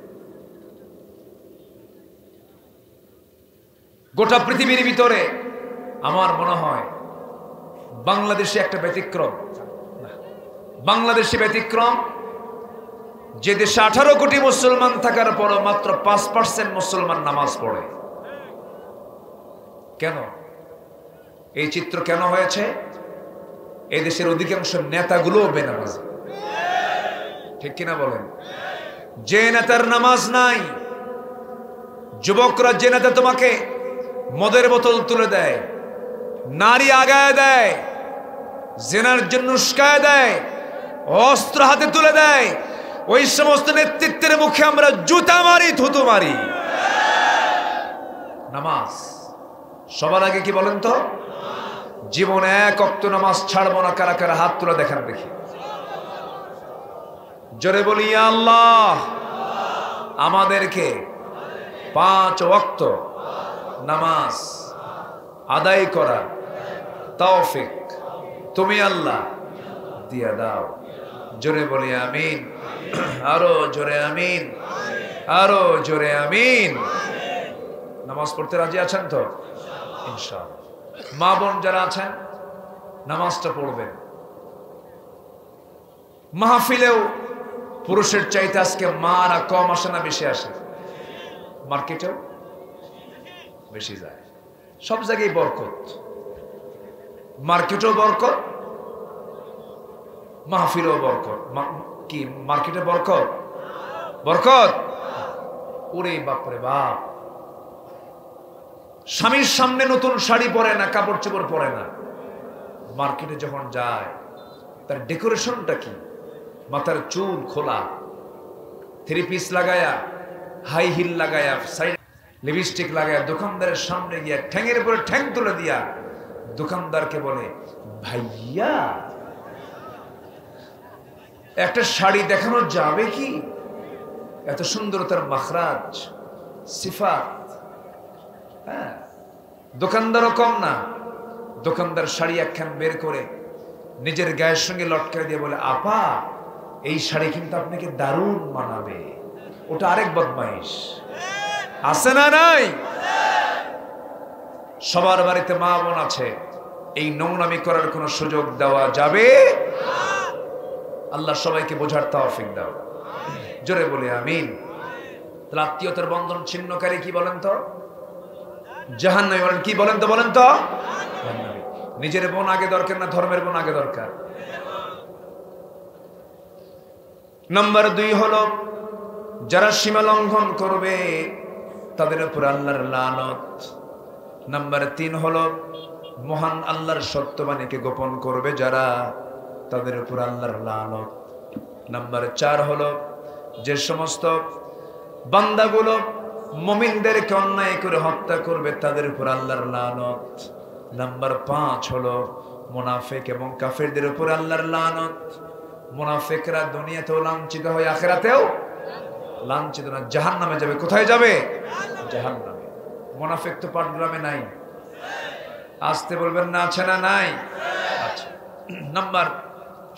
গোটা পৃথিবীর ভিতরে আমার মনে হয় বাংলাদেশে একটা ব্যতিক্রম। বাংলাদেশে ব্যতিক্রম, যে দেশে 18 কোটি মুসলমান থাকার পরও মাত্র 5% মুসলমান নামাজ পড়ে। কেন এই চিত্র কেন হয়েছে? এই দেশের অধিকাংশ নেতাগুলোও বেনামাজি। ঠিক কিনা বলেন? যে নেতার নামাজ নাই, যুবকরা যে নেতা তোমাকে মদের বোতল তুলে দেয়, নারী আগায় দেয়, জেনার জন্য উস্কায় দেয়, অস্ত্র হাতে তুলে দেয়, ওই সমস্ত নেতৃত্বের মুখে আমরা জুতা মারি, থুতু মারি। নামাজ সবার আগে কি বলেন তো? জীবনে এক ওয়াক্ত নামাজ ছাড়বো না, কারা কারা হাত তুলে দেখান দেখি। জোরে বলি ইয়া আল্লাহ, আমাদেরকে 5 ওয়াক্ত নামাজ আদায় করা তৌফিক তুমি আল্লাহ দিয়া দাও। জোরে বলি আমিন, আরো জোরে আমিন, আরো জোরে আমিন। নামাজ পড়তে রাজি আছেন তো? ইনশাআল্লাহ। মা বোন যারা আছেন নামাজটা পড়বেন। মাহফিলেও পুরুষের চাইতে আজকে মারা কম আসে না বেশি আসে? মার্কেটেও বেশি যায়, সব জায়গায় বরকত। মার্কেটেও বরকত, মাহফিলেও বরকত। কি মার্কেটে বরকত? বরকত? ওরে বাপরে বাপ, স্বামীর সামনে নতুন শাড়ি পরে না, কাপড় চোপড় পরে না, মার্কেটে যখন যায় তার ডেকোরেশনটা কি? মাথার চুল খোলা, 3 পিস লাগায়া, হাই হিল লাগায়া, সাইড লিপস্টিক লাগায়া দোকানদারের সামনে গিয়া ঠ্যাঙের উপরে ঠ্যাং তুলে দিয়া দোকানদারকে বলে, ভাইয়া একটা শাড়ি দেখানো যাবে কি? এত সুন্দর তার মাখরাজ, সিফাত। হ্যাঁ, দোকানদারও কম না। দোকানদার শাড়ি একখান বের করে নিজের গায়ের সঙ্গে লটকায় দিয়ে বলে, আপা এই শাড়ি কিন্তু আপনাকে দারুণ মানাবে। ওটা আরেক বদমাইশ। আছে না নাই? সবার বাড়িতে মা বোন আছে, এই নোংরামি করার কোনো সুযোগ দেওয়া যাবে? আল্লাহ সবাইকে বোঝার তৌফিক দাও। জোরে বলে আমিন। তাহলে আত্মীয়তার বন্ধন ছিন্নকারী কি বলেন তো? জাহান্নামী। বলেন কি? বলেন তো, বলেন তো। নিজের বোন আগে দরকার না ধর্মের বোন আগে দরকার? নাম্বার 2 হলো যারা সীমা লঙ্ঘন করবে তাদের উপর আল্লাহর লানত। নাম্বার 3 হলো মহান আল্লাহর সত্যবাণীকে গোপন করবে যারা, তাদের উপর আল্লাহর লানত। নাম্বার 4 হলো যে সমস্ত বান্দাগুলো মুমিনদেরকে অন্যায় করে হত্যা করবে তাদের উপর আল্লাহর লানত। নাম্বার 5 হলো মুনাফিক এবং কাফেরদের উপর আল্লাহর লানত। মুনাফিকরা দুনিয়াতেও লাঞ্ছিত হয়, আখিরাতেও লাঞ্ছিত না, জাহান্নামে যাবে। কোথায় যাবে? জাহান্নামে। মুনাফিক তো পাটগ্রামে নাই, আসতে বলবেন না, আছে না নাই? আচ্ছা। নাম্বার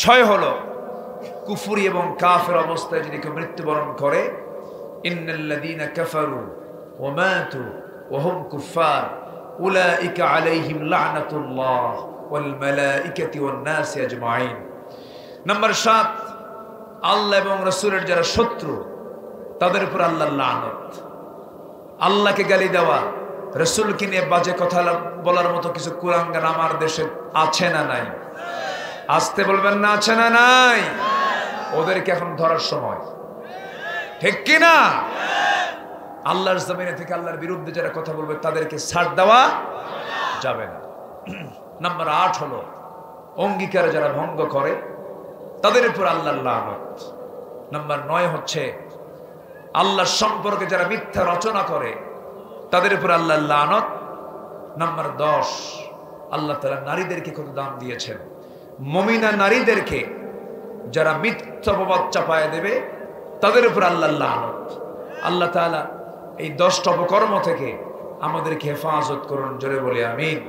6 হলো কুফরি এবং কাফের অবস্থায় যদি কেউ মৃত্যুবরণ করে, ইন্নাল্লাযীনা কাফারু ওয়া মাতু ওয়া হুম কুফার উলাইকা আলাইহিম লা'নাতুল্লাহ ওয়াল মালাইকাতি ওয়ান নাসি আজমাইন। নাম্বার 7 আল্লাহ এবং রাসূলের যারা শত্রু তাদের উপর আল্লাহর লানত। আল্লাহকে গালি দেওয়া, রাসূলকে নিয়ে বাজে কথা বলার মতো কিছু কুলাঙ্গার আমার দেশে আছে না নাই? আসতে বলবেন না, আছে না নাই? ওদেরকে এখন ধরার সময়, ঠিক কি না? আল্লাহর জমিনে থেকে আল্লাহর বিরুদ্ধে যারা কথা বলবে তাদেরকে ছাড় দেওয়া যাবে না। নাম্বার 8 হলো অঙ্গীকার যারা ভঙ্গ করে তাদের উপর আল্লাহর লানত। নাম্বার 9 হচ্ছে আল্লাহর সম্পর্কে যারা মিথ্যা রচনা করে তাদের উপর আল্লাহর লানত। নাম্বার 10 আল্লাহ তাআলা নারীদেরকে কত দাম দিয়েছেন। মুমিনা নারীদেরকে যারা মিথ্যা অপবাদ চাপায় দেবে তাদের উপর আল্লাহর লানত। আল্লাহ তাআলা এই 10টা অপকর্ম থেকে আমাদেরকে হেফাজত করুন। জোরে বলি আমিন।